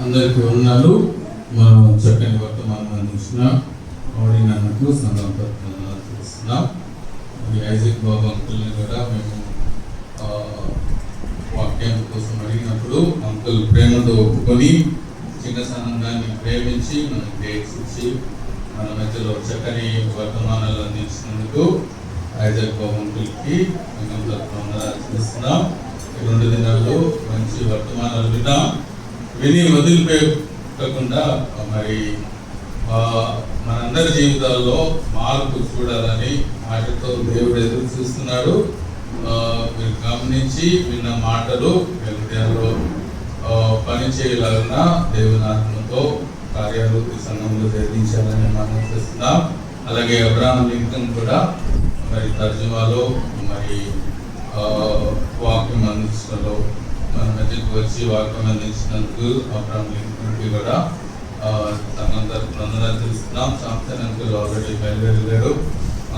అందరికీ వందనాలు. మనం చక్కని వర్తమానం అందించిన ఆడినకు సంఘం తరఫున చూస్తున్నాం. ఐజాక్ బాబు అంకుల్ని కూడా మేము వాక్యం కోసం అడిగినప్పుడు అంకుల్ ప్రేమతో ఒప్పుకొని చిన్న సంఘాన్ని ప్రేమించి మనకు డేట్స్ ఇచ్చి మన మధ్యలో చక్కని వర్తమానాలు అందించినందుకు ఐజాక్ బాబు అంకుల్కి సంఘం తరఫున చూస్తున్నాం. 2 దినాల్లో మంచి వర్తమానాలు విని వదిలిపోకుండా మరి మనందరి జీవితాల్లో మార్పు చూడాలని మాటతో దేవుడు ఎదురు చూస్తున్నాడు. మీరు గమనించి విన్న మాటలు హృదయాల్లో పని చేయలాగిన దేవుని ఆత్మతో కార్యాలు ఈ సంఘంలో జరిగించాలని మనం చూస్తున్నాం. అలాగే అబ్రహాం లింకన్ కూడా మరి తర్జుమాలో మరి వాక్యం మంచి వాక్యం అందించినందుకు అబ్రాహం లింకన్కి కూడా సంఘం తరఫున వందనాలు తెలుస్తున్నాం. శాంసన్ అంకుల్ ఆల్రెడీ బయలుదేరాడు,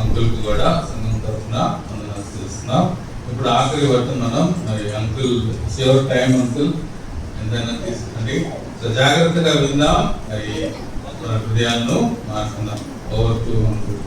అంకుల్కి కూడా సంఘం తరఫున వందనాలు తెలుస్తున్నాం. ఇప్పుడు ఆఖరి వరకు మనం మరి అంకుల్ యువర్ టైం అంకుల్ ఎంతైనా తీసుకోండి. సో జాగ్రత్తగా విందాం, మరి మన హృదయాలను మార్చుకుందాం. Over to uncle.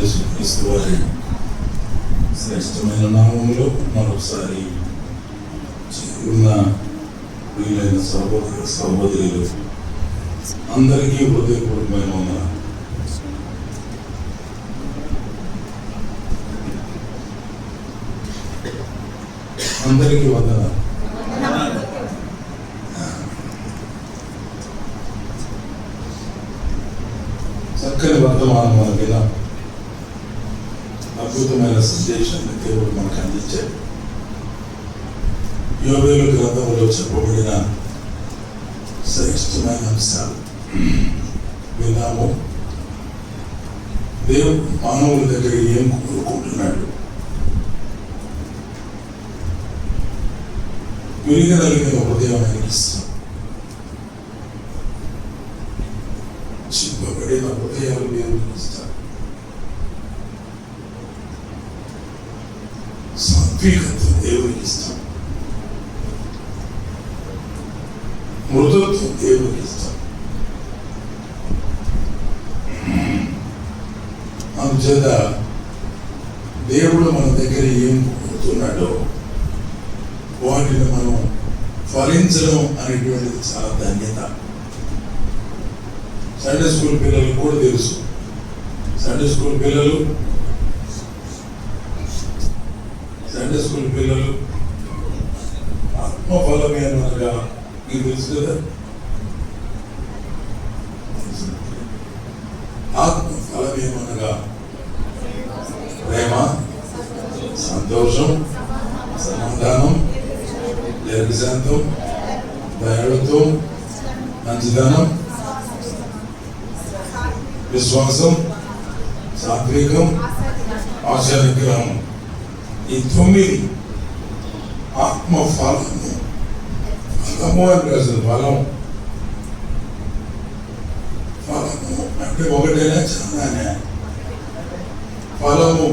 యేసుక్రీస్తు వారి శ్రేష్టమైన నామములో మరొకసారి ఉన్న వీలైన సహోదరులు అందరికీ హృదయపూర్వకమైన వందనాలు. అందరికీ వందనాలు. చక్కని వర్తమానం మన విన్నాం. అద్భుతమైన సందేశాన్ని దేవుడు మనకు అందించాడు. యోవేలు గ్రంథంలో చెప్పబడిన శ్రేష్టమైన అంశాలు విన్నాము. దేవుడు మానవుల దగ్గర ఏం కోరుకుంటున్నాడు, విరిగలిగిన హృదయం ఆయనకి ఇస్తాం. చిన్నబడిన హృదయాలు దేవుడికి ఇస్తాడు. సాత్వికత్వం దేవుడికి ఇస్తాం. మృదుత్వం దేవుడికి ఇస్తాం. అందుచేత దేవుడు మన దగ్గర ఏం కోరుతున్నాడో వాటిని మనం ఫలించడం అనేటువంటిది చాలా ధన్యత. సండే స్కూల్ పిల్లలు కూడా తెలుసు. సండే స్కూల్ పిల్లలు ఆత్మఫలమేనగా మీకు తెలుసు కదా. ఆత్మఫలమేమనగా ప్రేమ, సంతోషం, సమాధానం, దీర్ఘశాంతం, దయాళుత్వం, మంచిదనం, విశ్వాసం, సాత్వికం, ఆశానిగ్రహం. ఈ 9 ఆత్మ ఫలము. ఫలము అంటే అసలు ఫలము అంటే ఒకటేనా చాలానే? ఫలము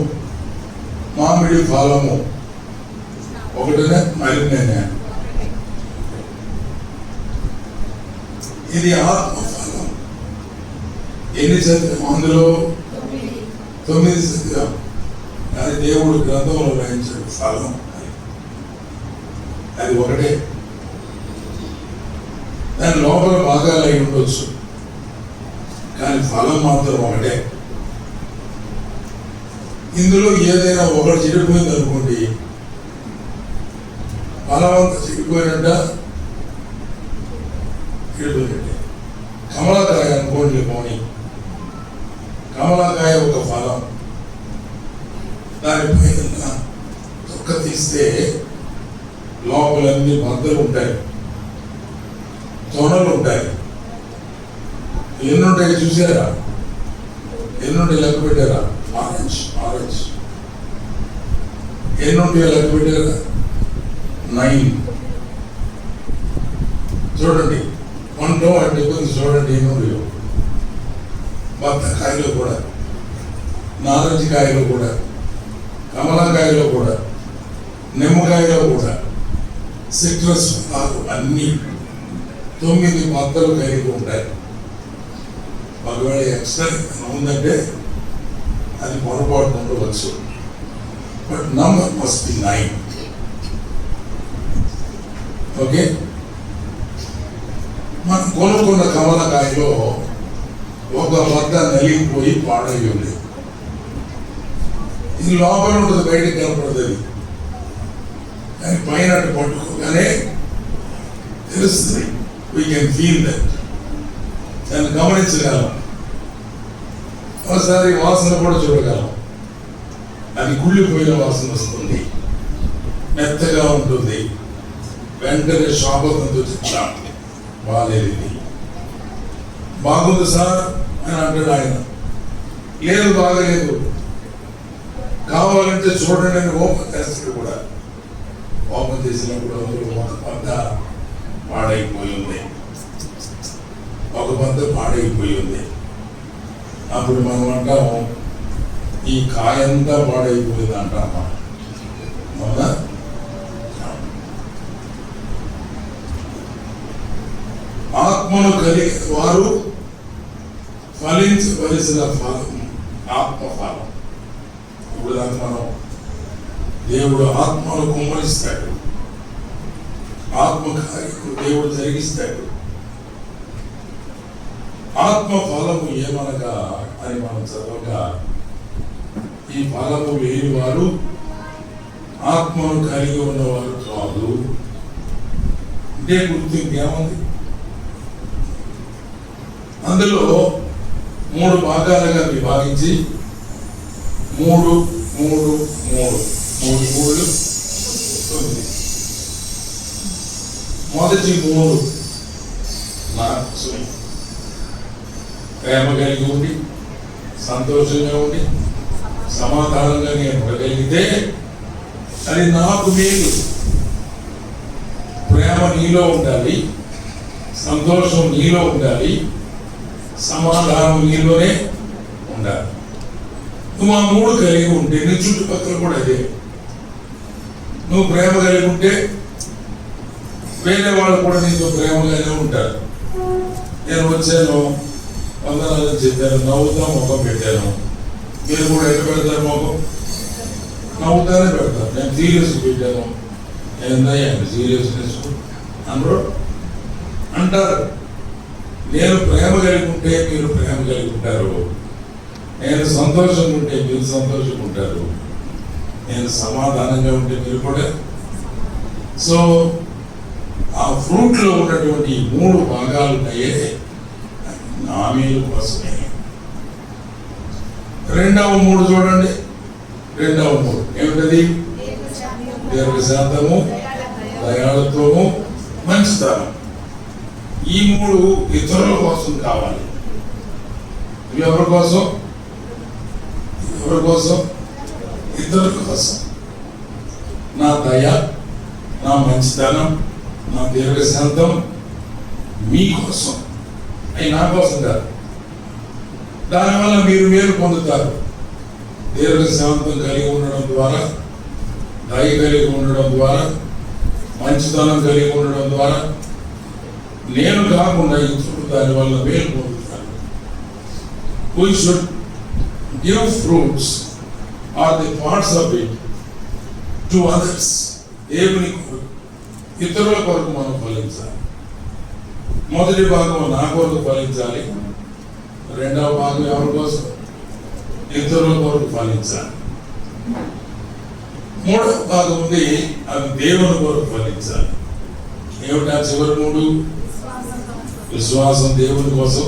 మామిడి ఫలము ఒకటేనా మరినేనా? ఇది ఆత్మ ఫలం. ఎన్ని చదివాం అందులో? 9 చదివాం. కానీ దేవుడు గ్రంథంలో రాయించాడు ఫలం అది ఒకటే. దాని లోపల భాగాలు అయి ఉండొచ్చు, కానీ ఫలం మాత్రం ఒకటే. ఇందులో ఏదైనా ఒకటి చెడిపోయింది అనుకోండి, ఫలం అంతా చెడిపోయినట్ట, చెడిపోయినట్టే. కమలాకాయ అనుకోండి పోనీ, కమలాకాయ ఒక ఫలం. దానిపైన తొక్క తీస్తే లోపలన్నీ బద్దలు ఉంటాయి, తొనలు ఉంటాయి. ఎన్నుంటాయి చూసారా? ఎన్నుంటాయి లెక్క పెట్టారా? ఆరెంజ్ ఎన్నుంటాయో లెక్క పెట్టారా? 9. చూడండి 1 అంటే కొంచెం చూడండి ఎన్నుంటాయో. బత్తకాయలో కూడా, నారింజ కాయలో కూడా, కమలాకాయలో కూడా, నిమ్మకాయలో కూడా, సిట్రస్ ఫలాలు అన్నీ 9 బద్దలు కలిగి ఉంటాయి. ఒకవేళ ఎక్స్ట్రా ఉందంటే అది పొరపాటు ఉండవచ్చు. But number must be 9. Okay. మనం కొనుక్కున్న కమలకాయలో ఒక బద్ద నలిగిపోయి పాడై ఉంది. ఇది లోపల ఉంటుంది, బయటకు కనపడదు. అది కానీ పైన పట్టుకోగానే తెలుస్తుంది. We can feel that. దాన్ని గమనించగలం, ఒకసారి వాసన కూడా చూడగలం. అది కుళ్ళిపోయిన వాసన వస్తుంది, మెత్తగా ఉంటుంది. వెంటనే శాపంతో చెప్తాం, బాగాలేదు, ఇది బాగుంది సార్ అని అంటాడు ఆయన. లేదు, బాగలేదు, కావాలంటే చూడండి అని ఓపెన్ చేస్తాడు కూడా. ఓపెన్ చేసినప్పుడు అందులో ఒక పంట పాడైపోయి ఉంది, ఒక పంట పాడైపోయి ఉంది. అప్పుడు మనం అంటాం, ఈ కాయంతా పాడైపోయింది అంటామా? అవునా? ఆత్మను కలిగి వారు ఫలించవలసిన ఫలం ఆత్మఫలం. ఇప్పుడు దాకా మనం దేవుడు ఆత్మను కుమ్మరిస్తాడు, ఆత్మకార్యము దేవుడు జరిగిస్తాడు. ఆత్మ ఫలము ఏమనగా అని మనం చదవగా, ఈ ఫలము లేని వారు ఆత్మను కలిగి ఉన్నవారు కాదు. ఇదే గుర్తింపు ఏముంది? అందులో 3 భాగాలుగా విభాగించి 3 3 3 3 3 9. మొదటి 3 మనసు ప్రేమ కలిగి ఉండి, సంతోషంగా ఉండి, సమాధానంగా నేను ఉండగలిగితే అది నాకు మేలు. ప్రేమ నీలో ఉండాలి, సంతోషం నీలో ఉండాలి, సమాధానం నీలోనే ఉండాలి. నువ్వు ఆ 3 కలిగి ఉంటే నీ చుట్టుపక్కల కూడా అదే. నువ్వు ప్రేమ కలిగి ఉంటే వేరే వాళ్ళు కూడా నీతో ప్రేమగానే ఉంటారు. నేను వచ్చాను, వందనాలు చెప్పాను, నవ్వుతా ముఖం పెట్టాను. మీరు కూడా ఎక్కడ పెడతారు? ముఖం నవ్వుతానే పెడతారు. నేను సీరియస్ పెట్టాను, ఏందయ్యా సీరియస్నెస్ అందరూ అంటారు. నేను ప్రేమ కలిగి ఉంటే మీరు ప్రేమ కలిగి ఉంటారు, నేను సంతోషంగా ఉంటే మీరు సంతోషంగా ఉంటారు, నేను సమాధానంగా ఉంటే మీరు కూడా. సో ఆ ఫ్రూట్ లో ఉన్నటువంటి 3 భాగాలు ఉన్నాయే, నా మేలు కోసమే. రెండవ 3 చూడండి. రెండవ 3 ఏమిటది? దీర్ఘశాంతము, దయాళుత్వము, మంచితనం. ఈ 3 ఇతరుల కోసం కావాలి. ఇవి ఎవరి కోసం? ఎవరి కోసం? ఇతరుల కోసం. నా దయ, నా మంచితనం, నా దీర్ఘశాంతం మీకోసం, అవి నా కోసం కాదు. దానివల్ల మీరు మేలు పొందుతారు. దీర్ఘశాంతం కలిగి ఉండడం ద్వారా, దయ కలిగి ఉండడం ద్వారా, మంచితనం కలిగి ఉండడం ద్వారా నేను కాకుండా ఇతరులు దానివల్ల మేలు పొందుతారు. We should give fruits or the parts of it to others. దేవుని కొరకు, ఇతరుల కొరకు మనం ఫలించాలి. మొదటి భాగం నా కొరకు ఫలించాలి, రెండవ భాగం ఎవరి కోసం? ఇతరుల కొరకు ఫలించాలి. మూడవ భాగం ఉంది, అది దేవుని కొరకు ఫలించాలి. ఏమిటా చివరి 3? విశ్వాసం దేవుని కోసం,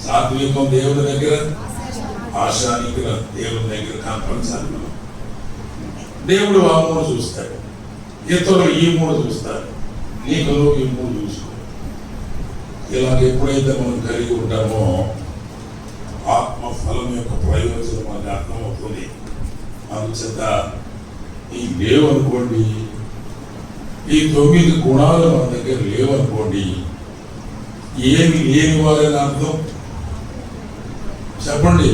సాత్వికం దేవుని దగ్గర, ఆశానికర దేవుని దగ్గర కనపరచాలి. మనం దేవుడు ఆ 3 చూస్తాడు, ఇతరులు ఈ 3 చూస్తారు, నీకు ఈ 3 చూసుకో. ఇలాగ ఎప్పుడైతే మనం కలిగి ఉంటామో ఆత్మ ఫలం యొక్క ప్రయోజనం మనకు అర్థమవుతుంది. అందుచేత ఈ లేవనుకోండి, ఈ 9 గుణాలు మన దగ్గర లేవనుకోండి, ఏమి లేని వారని అర్థం చెప్పండి.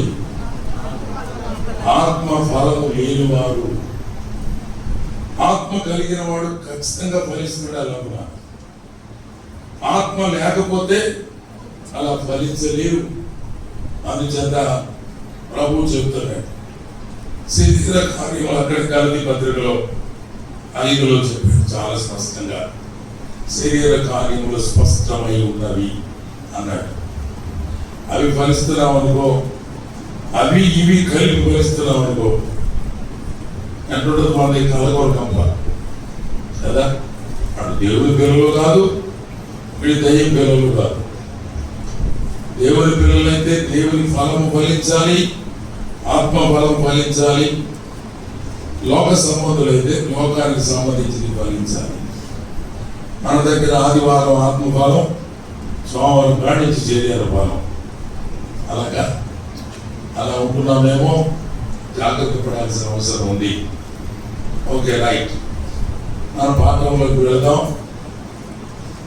ఆత్మ ఫలము లేనివారు. ఆత్మ కలిగిన వాడు ఖచ్చితంగా ఫలిస్తాడు. అలా ఆత్మ లేకపోతే అలా ఫలించలేరు. అందుచేత ప్రభు చెప్తున్నాడు, శరీర కార్యములు అక్కడ గలతీ పత్రికలో 5లో చెప్పాడు చాలా స్పష్టంగా, శరీర కార్యములు స్పష్టమై ఉన్నవి అన్నాడు. అవి ఫలిస్తున్నాం అనుకో, అవి ఇవి కలిపి ఫలిస్తున్నాం అనుకో, అంటుండదు మన కలగొరకంప కదా. అటు దేవుని పిల్లలు కాదు, వీడి దయ్యం పిల్లలు కాదు. దేవుని పిల్లలైతే దేవుని ఫలము ఫలించాలి, ఆత్మ ఫలం ఫలించాలి. లోక సంబంధులైతే లోకానికి సంబంధించింది ఫలించాలి. మన దగ్గర ఆదివారం ఆత్మఫలం, సోమవారం కాడించి శరీర ఫలం. అలాగా అలా ఉంటున్నామేమో, జాగ్రత్త పడాల్సిన అవసరం ఉంది. Okay, right. మన పాఠంలోకి వెళ్దాం.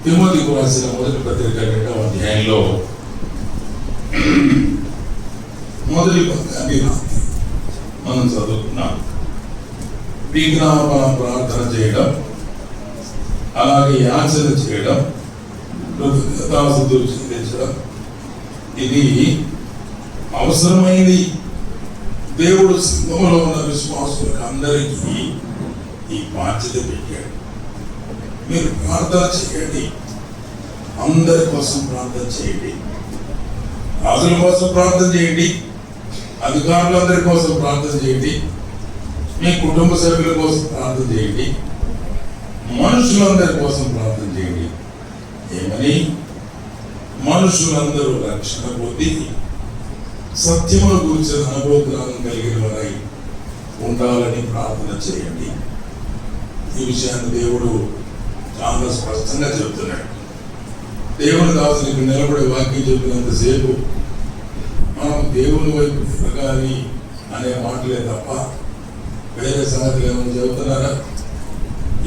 తిమోతికి రాసిన మొదటి పత్రిక 2వ అధ్యాయంలో మొదటి పత్రికని మనం చదువుకున్నాం. విజ్ఞాపన ప్రార్థన చేయడం, అలాగే యాచన చేయడం, కృతజ్ఞతాస్తుతులు చెల్లించడం, ఇది అవసరమైంది. దేవుడు సంఘంలో ఉన్న విశ్వాసులకు అందరికీ ఈ బాధ్యత పెట్టాడు. మీరు ప్రార్థన చేయండి, అందరి కోసం ప్రార్థన చేయండి, రాజుల కోసం ప్రార్థన చేయండి, అధికారులందరి కోసం ప్రార్థన చేయండి, మీ కుటుంబ సభ్యుల కోసం ప్రార్థన చేయండి, మనుషులందరి కోసం ప్రార్థన చేయండి. ఏమని? మనుషులందరూ రక్షణ పొంది సత్యమును గురించిన అనుభవజ్ఞానం కలిగిన వారై ఉండాలని ప్రార్థన చేయండి. ఈ విషయాన్ని దేవుడు చాలా స్పష్టంగా చెప్తున్నాడు. దేవుని దాసునికి నిలబడే వాక్యం చెప్పినంతసేపు మనం దేవుని వైపు తిరగాలి అనే మాటలే తప్ప వేరే సంగతులు ఏమైనా చెబుతున్నారా?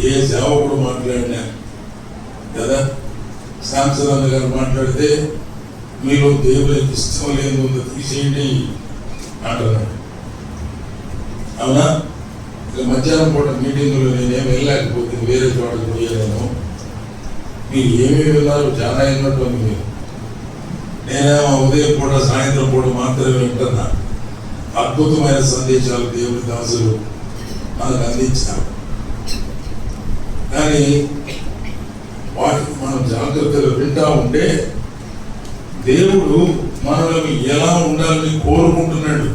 ఏ సేవకుడు మాట్లాడినా కదా, శాంసరాన్న గారు మాట్లాడితే మీలో దేవునికి ఇష్టం లేదు తీసేయండి అంటున్నాడు. అవునా? ఇక మధ్యాహ్నం పూట మీటింగులో నేనేం వెళ్ళలేకపోతే వేరే చోటకు పోయాను. మీరు ఏమేమి విన్నారు? చాలా విన్నట్టు మీరు. నేనేమో ఉదయం పూట సాయంత్రం పూట మాత్రమే వింటున్నా. అద్భుతమైన సందేశాలు దేవుని దాసులు మనకు అందించారు. కానీ వాటిని మనం జాగ్రత్తగా వింటా ఉంటే దేవుడు మనల్ని ఎలా ఉండాలని కోరుకుంటున్నాడు.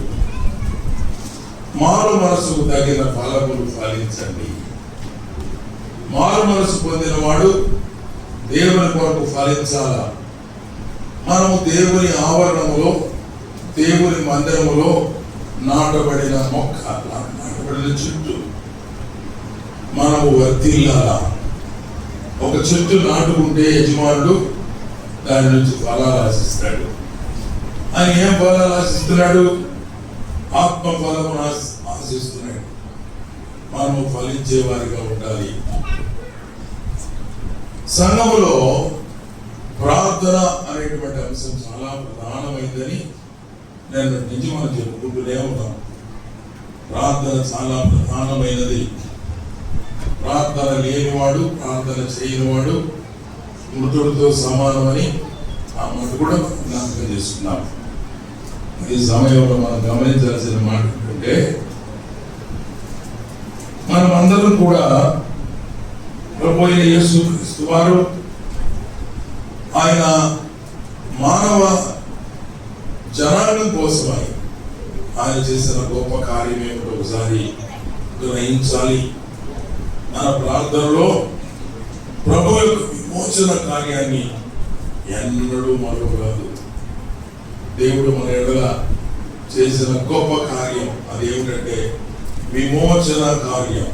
మారు మనసుకు తగిన ఫలములు ఫలించండి. మారు మనసు పొందిన వాడు దేవుని కొరకు ఫలించాలా. మనము దేవుని ఆవరణములో, దేవుని మందిరములో నాటబడిన మొక్క, నాటబడిన చెట్టు. మనము వర్తిల్లాలా. ఒక చెట్టు నాటుకుంటే యజమానుడు దాని నుంచి ఫలాలు ఆశిస్తాడు. ఆయన ఏం ఫలాలు ఆశిస్తున్నాడు? ఆత్మ ఫలము ఆశిస్తున్నాడు. మనము ఫలించే వారిగా ఉండాలి. సంఘములో ప్రార్థన అనేటువంటి అంశం చాలా ప్రధానమైందని నేను నిజమని చెప్పుకుంటూనే ఉన్నాను. ప్రార్థన చాలా ప్రధానమైనది. ప్రార్థన లేనివాడు, ప్రార్థన చేయనివాడు మృతుడితో సమానమని ఆ మాట కూడా జ్ఞాపకం చేసుకున్నాం. ఈ సమయంలో మనం గమనించాల్సిన మాట ఏంటంటే, మనం అందరం కూడా ప్రభు అయిన యేసుక్రీస్తు వారు ఆయన మానవ జనాంగం కోసమై ఆయన చేసిన గొప్ప కార్యం ఏమిటో ఒకసారి గ్రహించాలి. మన ప్రార్థనలో ప్రభు యొక్క విమోచన కార్యాన్ని ఎన్నడూ మరవరాదు. దేవుడు మన ఎడల చేసిన గొప్ప కార్యం అదేమిటంటే విమోచన కార్యం.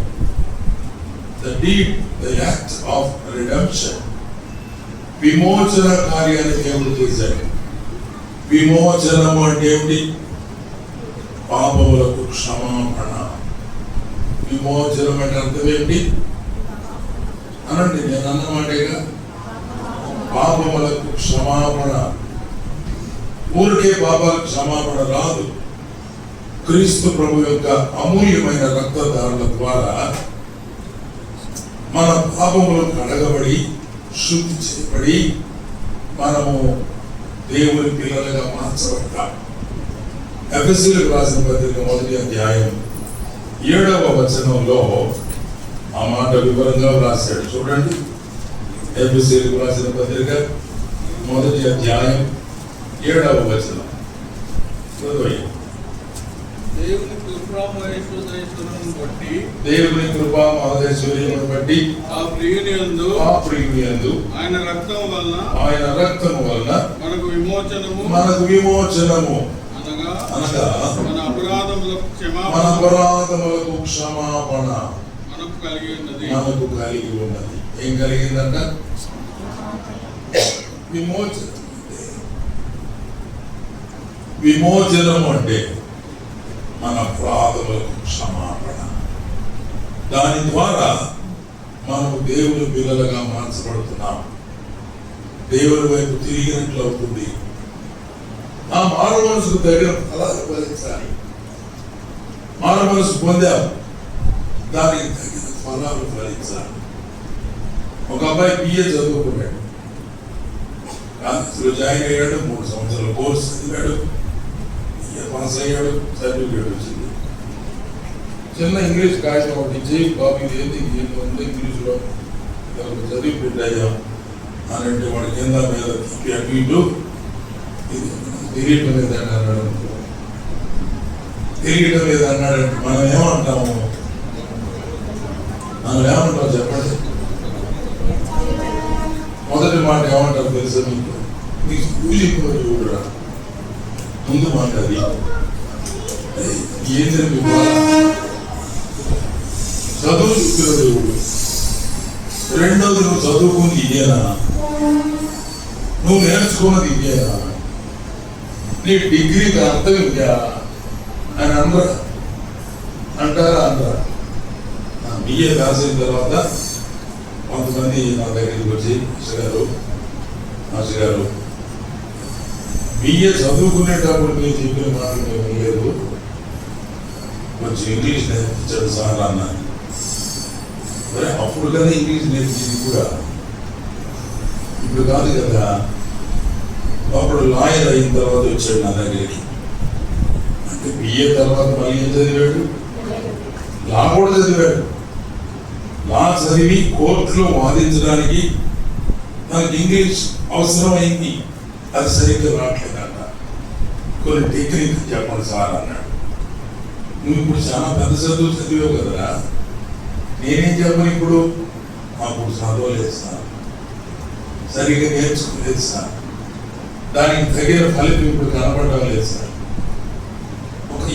The deed, the act of redemption. విమోచన కార్యాన్ని దేవుడు చేశాడు. విమోచనం అంటే ఏమిటి? పాపములకు క్షమాపణ. విమోచనం అంటే అర్థం ఏంటి అనండి? నేను అన్నమాటేగా. పాపములకు క్షమాపణ. ఊరికే పాపాలకు క్షమాపణ రాదు. క్రీస్తు ప్రభు యొక్క అమూల్యమైన రక్తధారల ద్వారా మన పాపములు కడగబడి శుద్ధి చేయబడి మనము దేవుని పిల్లలుగా మార్చబడతాం. ఎఫెసీయులకు రాసిన పత్రిక 1వ అధ్యాయం 7వ వచనంలో ఆ మాట వివరంగా రాశాడు. చూడండి, ఎఫెసీయులకు రాసిన పత్రిక 1వ అధ్యాయం 7వ వచనం. దేవుని కృప కృపా మహేశ్వరులను బట్టి దేవుని కృపా మహేశ్వర్యమును బట్టి ఆ ప్రియునియందు ఆయన రక్తం వలన మనకు విమోచనము అనగా మన అపరాధములకు క్షమాపణ మనకు కలిగి ఉన్నది. ఏం కలిగిందంట? విమోచనం అంటే మన అపరాధములకు క్షమాపణ. దాని ద్వారా మనం దేవుని పిల్లలుగా మార్చబడుతున్నాం. దేవుని వైపు తిరిగినట్లు అవుతుంది. ఆ మారు మనసుకు తగిన ఫలాలు ఫలించాలి. మారు మనసు పొందాం, దానికి తగిన ఫలాలు ఫలించాలి. ఒక అబ్బాయి బిఏ చదువుకున్నాడు, కాలేజీలో జాయిన్ అయ్యాడు, 3 సంవత్సరాల కోర్సు చదివాడు, పాస్ అయ్యాడు, సర్టిఫికేట్ వచ్చింది. చిన్న ఇంగ్లీష్ కాగితం ఒకటి ఇచ్చి, బాబు ఇది ఏంది ఉంది ఇంగ్లీష్లో చదివి పెట్టాయా అని అంటే వాడి కింద మీద అటు ఇటు తెలియటం లేదండి అన్నాడు. తెలియటం లేదు అన్నాడంటే మనం ఏమంటాము చెప్పండి. మొదటి మాట ఏమంటారు తెలుసా మీకు? నీకు స్కూలింగ్ చూడరా. ముందు మాట అది ఏంటంటే మీకు చదువు చెప్పిన దేవుడు. రెండోది నువ్వు చదువుకుని ఇదేనా, నువ్వు నేర్చుకున్నది ఇదేనా, నీ డిగ్రీకి అర్థం ఇదా అని అంటారా? బిఏ రాసిన తర్వాత కొంతమంది నా దగ్గరికి వచ్చి మాస్టర్ గారు బిఏ చదువుకునేటప్పుడు మీరు చెప్పిన మాటలు మేము లేదు, కొంచెం ఇంగ్లీష్ నేర్పించాడు సార్ అన్నాను. మరి అప్పుడు కదా ఇంగ్లీష్ నేర్పించింది కూడా, ఇప్పుడు కాదు కదా. అప్పుడు లాయర్ అయిన తర్వాత వచ్చాడు నా దగ్గరికి. అంటే బిఏ తర్వాత మళ్ళీ ఏం చదివాడు? లా కూడా చదివాడు. లా చదివి కోర్టులో వాదించడానికి నాకు ఇంగ్లీష్ అవసరమైంది. అది సరిగ్గా రావట్లేదన్న. కొన్ని టెక్నిక్ చెప్పండి సార్ అన్నాడు. నువ్వు ఇప్పుడు చాలా పెద్ద చదువు చదివావు కదరా, నేనేం చెప్పను ఇప్పుడు? అప్పుడు చదవలేదు సార్, సరిగ్గా నేర్చుకోలేదు సార్, దానికి తగిన ఫలితం ఇప్పుడు కనపడడం లేదు సార్. ఒక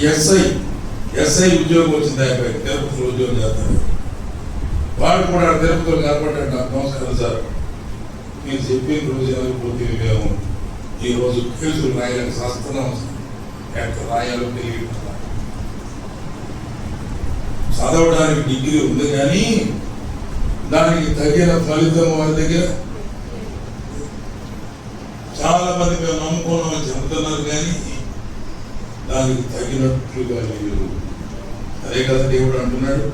ఎస్ఐ ఉద్యోగం వచ్చింది, అయిపోయి తిరుపతిలో ఉద్యోగం చేస్తాడు. వాడు కూడా తిరుపతిలో కనపడ్డాడు. నాకు నమస్కారం సార్, మీరు చెప్పిన రోజు పోతే మేము ఈరోజు కేసులు రాయాలని శాస్త్రం ఎక్కడ రాయాలో తెలియదు. చదవడానికి డిగ్రీ ఉంది కానీ దానికి తగిన ఫలితం వారి దగ్గర చాలా మంది మేము నమ్ముకున్నామని చెబుతున్నారు కానీ దానికి తగినట్లుగా లేదు. అదే కదా దేవుడు అంటున్నాడు.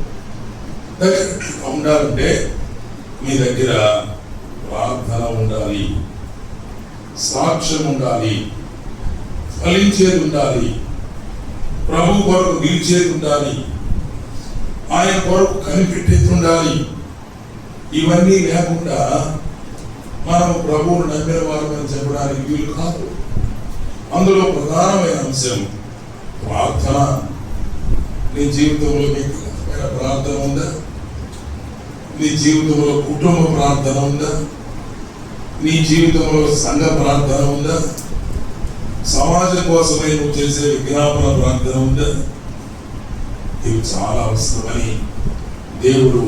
తగినట్లుగా ఉండాలంటే మీ దగ్గర ప్రార్థన ఉండాలి, సాక్ష్యం ఉండాలి, ఫలించేది ఉండాలి, ప్రభు కొరకు నిలిచేది ఉండాలి, ఆయన కొరకు కనిపెట్టేది ఉండాలి. ఇవన్నీ లేకుండా మనం ప్రభువును నమ్మిన వారమని చెప్పడానికి వీలు కాదు. అందులో ప్రధానమైన అంశం ప్రార్థన. నీ జీవితంలో వ్యక్తిగతమైన ప్రార్థన ఉందా? నీ జీవితంలో కుటుంబ ప్రార్థన ఉందా? నీ జీవితంలో సంఘ ప్రార్థన ఉందా? సమాజం కోసమై నువ్వు చేసే విజ్ఞాపన ప్రార్థన ఉందా? ఇవి చాలా అవసరమని దేవుడు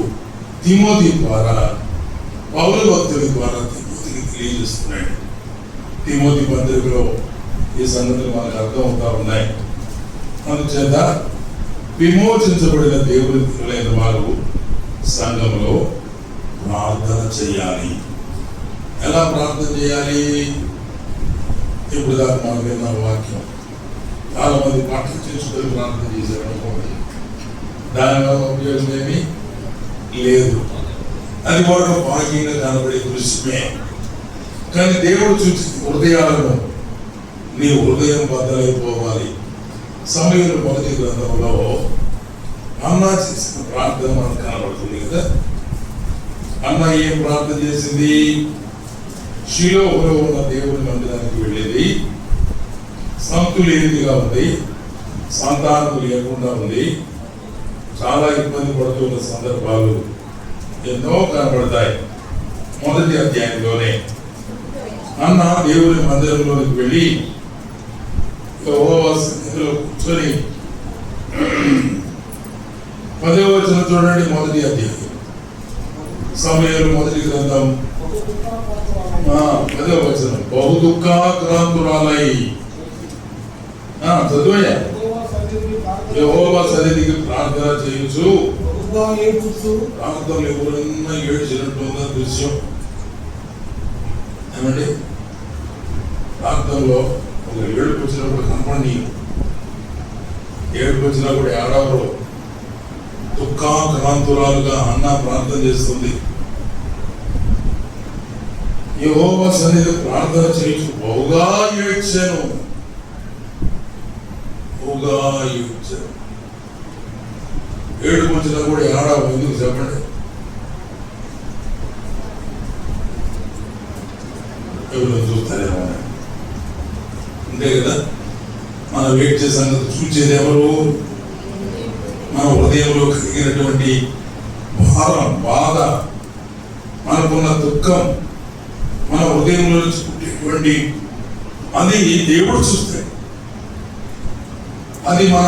తిమోతి ద్వారా, పౌలు భక్తుడి ద్వారా తిమోతికి తెలియజేస్తున్నాడు. తిమోతి పత్రికలో ఈ సంగతులు మనకు అర్థమవుతా ఉన్నాయి. అందుచేత విమోచించబడిన దేవుని పిల్లలైన వారు సంఘంలో ప్రార్థన చేయాలి. ఎలా ప్రార్థన చేయాలి? ఇప్పుడు దాకా మనం విన్న వాక్యం, చాలా మంది పట్టణ చేసుకొని ప్రార్థన చేశారు అనుకోండి, దానివల్ల ఉపయోగం ఏమీ లేదు. అది కూడా భాగ్యంగా కనబడే దృశ్యమే. కానీ దేవుడు చూసి హృదయాలను, నీ హృదయం బద్దలైపోవాలి. సమయంలో మొదటి గ్రంథంలో అన్నా చేసిన ప్రార్థన మనకు కనబడుతుంది కదా. అన్న ఏం ప్రార్థన చేసింది? షిలోహులో ఉన్న దేవుడి మందిరానికి వెళ్ళేది, సంతు లేనిదిగా ఉంది, సంతానం లేకుండా ఉంది, చాలా ఇబ్బంది పడుతున్న సందర్భాలు ఎన్నో కనబడతాయి. మొదటి అధ్యాయంలోనే అన్న దేవుని మందిరంలోకి వెళ్ళి యెహోవా సన్నిధిలో కూర్చొని 10వ వచనం చూడండి. మొదటి అధ్యాయం సమూయేలు మొదటి గ్రంథం 10వ వచనం. బహు దుఃఖాక్రాంతురాలై చదువయ్యా. యెహోవా సన్నిధికి ప్రార్థన చేయొచ్చు. ప్రార్థనలు ఎవరన్నా ఏడ్చినట్లున్న దృశ్యం ఏమండి? ప్రార్థనలో ఒక ఏడుపు వచ్చినప్పుడు కనపడి, ఏడుపు వచ్చినా కూడా ఏడవరు. దుఃఖాక్రాంతురాలుగా అన్న ప్రార్థన చేస్తుంది. యెహోవా సన్నిధి ప్రార్థన చేయొచ్చు. బహుగా ఏడ్చాను, బహుగా ఏడ్చాను. ఏడుపు వచ్చినా కూడా ఏడవ. ఎందుకు చెప్పండి? ఎవరు చూస్తారేమో అంతే కదా. మనం వెయిట్ చేసే సంగతి చూసేది ఎవరు? మన హృదయంలో కలిగినటువంటి భారం, బాధ, మనకున్న దుఃఖం, మన హృదయంలో పుట్టేటువంటి అది దేవుడు చూస్తే అది మన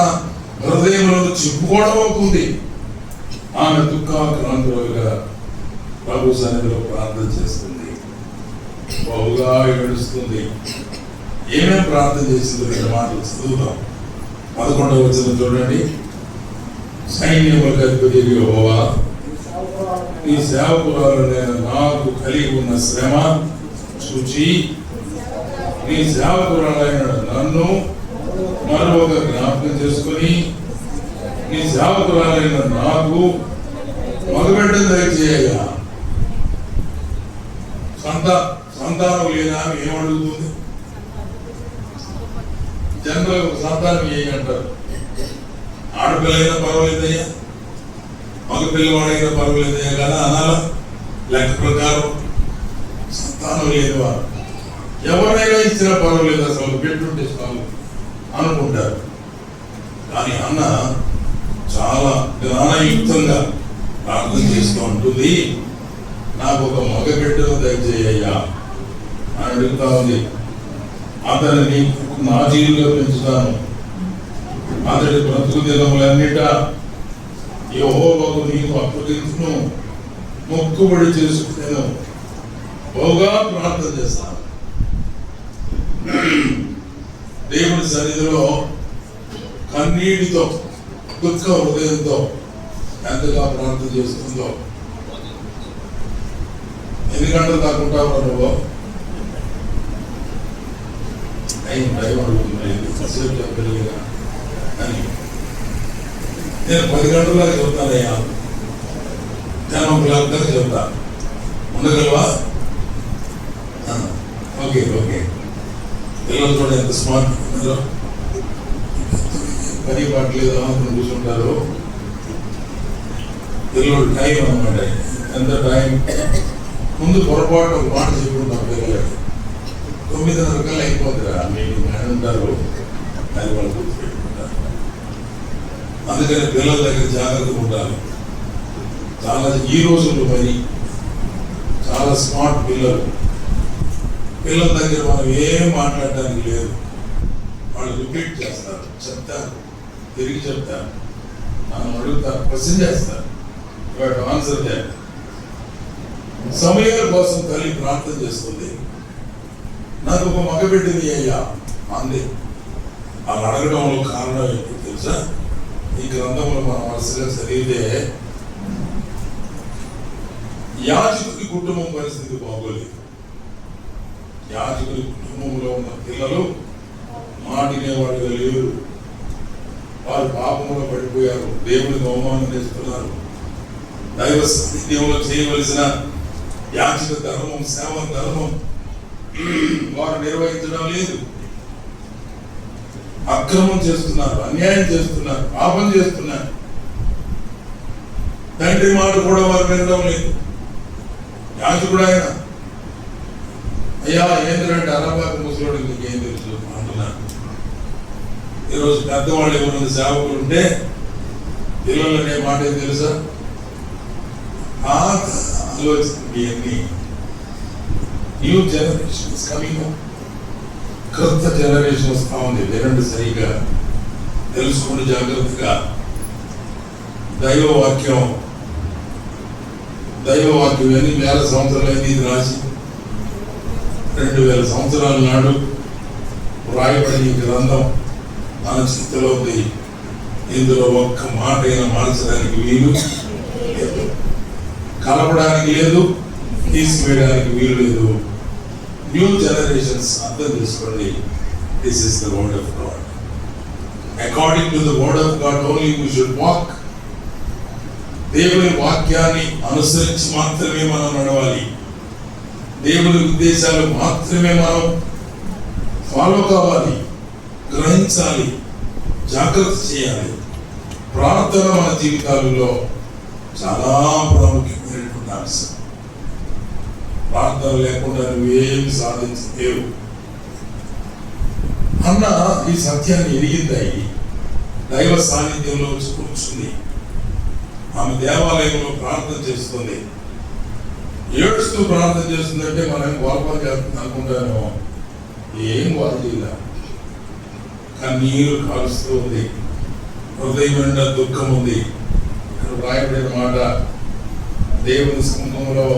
హృదయంలో చెప్పుకోవడం అవుతుంది. ఆమె దుఃఖాక్రాంతులుగా ప్రభు సన్నిధిలో ప్రార్థన చేస్తుంది, బహుగా ఏడుస్తుంది. ఏమేమి ప్రార్థన చేసిందో రెండు మాటలు చదువుతాం. 11వ వచనం చూడండి. సైన్యములకు అధిపతి యెహోవా, నీ సేవకురాలైన నాకు కలిగి ఉన్న శ్రమ చూచి నీ సేవకురాలైన నన్ను మరొక జ్ఞాపకం చేసుకుని నీ సేవకురాలైన నాకు మగబిడ్డను దయచేయగా. సంతానం లేదా ఏమడుగుతుంది? జనరల్ సంతానం ఏమంటారు? ఆడపిల్లైనా పర్వాలేదయ్యా, మగ పిల్లవాడైనా పర్వాలేదయ్యా కదా అనాలా? లెక్క ప్రకారం సంతానం లేదు వారు ఎవరైనా ఇచ్చినా పర్వాలేదు, అసలు పెట్టుంటే చాలు అనుకుంటారు. కానీ అన్న చాలా జ్ఞానయుక్తంగా ప్రార్థన చేస్తూ ఉంటుంది. నాకు ఒక మగ బిడ్డను దయచేయ్యా అని అడుగుతా ఉంది. అతనిని నా జీవిలో పెంచుతాను, అతడి బ్రతుకు దినములన్నిట యెహోవాకు నీకు అప్పగించును, మొక్కుబడి చేసుకునేను, బహుగా ప్రార్థన చేస్తాను. దేవుని సన్నిధిలో కన్నీటితో, దుఃఖ హృదయంతో ఎంతగా ప్రార్థన చేస్తుందో. ఎన్ని గంటలు దాక్కుంటావు నువ్వు? టైం అడుగుతుంది అని. నేను 10 గంటల చెబుతానయ్యా, 10 o'clock దాకా చెబుతా. ఉండగలవా? Okay okay. పిల్లలు చూడ ఎంత స్మార్ట్ ఉన్నారో. పని పాటలేదు అనుకుని కూర్చుంటారు. పిల్లలు టైం అన్నమాట. ఎంత టైం ముందు పొరపాటు ఒక మాట చెప్పుకుంటాం పిల్లలకి. 9:30 కల్లా అయిపోతుందా మీరు అంటారు, అది వాళ్ళు గుర్తుపెట్టుకుంటారు. అందుకని పిల్లల దగ్గర జాగ్రత్తగా ఉండాలి. చాలా ఈ రోజుల్లో మరి చాలా స్మార్ట్ పిల్లలు. పిల్లల దగ్గర మనం ఏం మాట్లాడడానికి లేదు. వాళ్ళు రిపీట్ చేస్తారు, చెప్తారు, తిరిగి చెప్తారు, మనం అడుగుతారు, క్వశ్చన్ చేస్తారు, వాటి ఆన్సర్ చేయాలి. సమయాల కోసం తల్లి ప్రార్థన చేస్తుంది. నాకు ఒక మగబిడ్డని అయ్యా అంది. అలా అడగడంలో కారణం ఏంటో తెలుసా? ఈ గ్రంథంలో మనం వరుసగా చదివితే యాజకుడి కుటుంబం పరిస్థితి బాగోలేదు. యాజకుడి కుటుంబంలో ఉన్న పిల్లలు మాటినేవాడుగా లేరు. వారు పాపంలో పడిపోయారు, దేవుడికి అవమానం చేస్తున్నారు. దైవ సాన్నిధ్యంలో చేయవలసిన యాజక ధర్మం, సేవ ధర్మం వారు నిర్వహించడం లేదు. అక్రమం చేస్తున్నారు, అన్యాయం చేస్తున్నారు, పాపం చేస్తున్నారు. తండ్రి మాట కూడా వారు వినడం లేదు. యాజకుడు ఆయన, అయ్యా ఏంటంటే అరబాకు ముసలోడికి నీకేం తెలుసు అంటున్నారు. ఈరోజు పెద్దవాళ్ళు ఎవరైనా సేవకులు ఉంటే పిల్లలు అనే మాట ఏం తెలుసా? ఆలోచన ఇవన్నీ న్యూ జనరేషన్ కమింగ్, కొత్త జనరేషన్ వస్తా ఉంది. వినండి సరిగా, తెలుసుకోండి జాగ్రత్తగా. దైవవాక్యం ఎన్ని వేల సంవత్సరాలైంది ఇది రాసి? 2000 సంవత్సరాల నాడు రాయబడిన ఈ గ్రంథం మన చేతిలో ఉంది. ఇందులో ఒక్క మాట అయినా మార్చడానికి వీలు లేదు, కలపడానికి లేదు, తీసివేయడానికి వీలు లేదు. న్యూ జనరేషన్స్ అర్థం చేసుకోండి. This is the word of God. According to the word of God only we should walk. దేవుని వాక్యాన్ని అనుసరించి మాత్రమే మనం నడవాలి. దేవుని ఉద్దేశాలు మాత్రమే మనం ఫాలో కావాలి, గ్రహించాలి, జాగ్రత్త చేయాలి. ప్రార్థన మన జీవితాలలో చాలా ప్రాముఖ్యమైనటువంటి అంశం. ప్రార్థన లేకుండా నువ్వేమి సాధించలేవు. అన్న ఈ సత్యాన్ని ఎరిగిందాయి దైవ సాన్నిధ్యంలో కూర్చుంది. ఆమె దేవాలయంలో ప్రార్థన చేస్తుంది. ఏడుస్తూ ప్రార్థన చేస్తుందంటే మనం గొప్ప చేస్తుంది అనుకుంటాను. ఏం గొప్ప చేయాల, కన్నీరు కాలుస్తూ ఉంది, హృదయం నిండా దుఃఖం ఉంది. ఇక్కడ రాయబడిన మాట, దేవుని సముఖంలో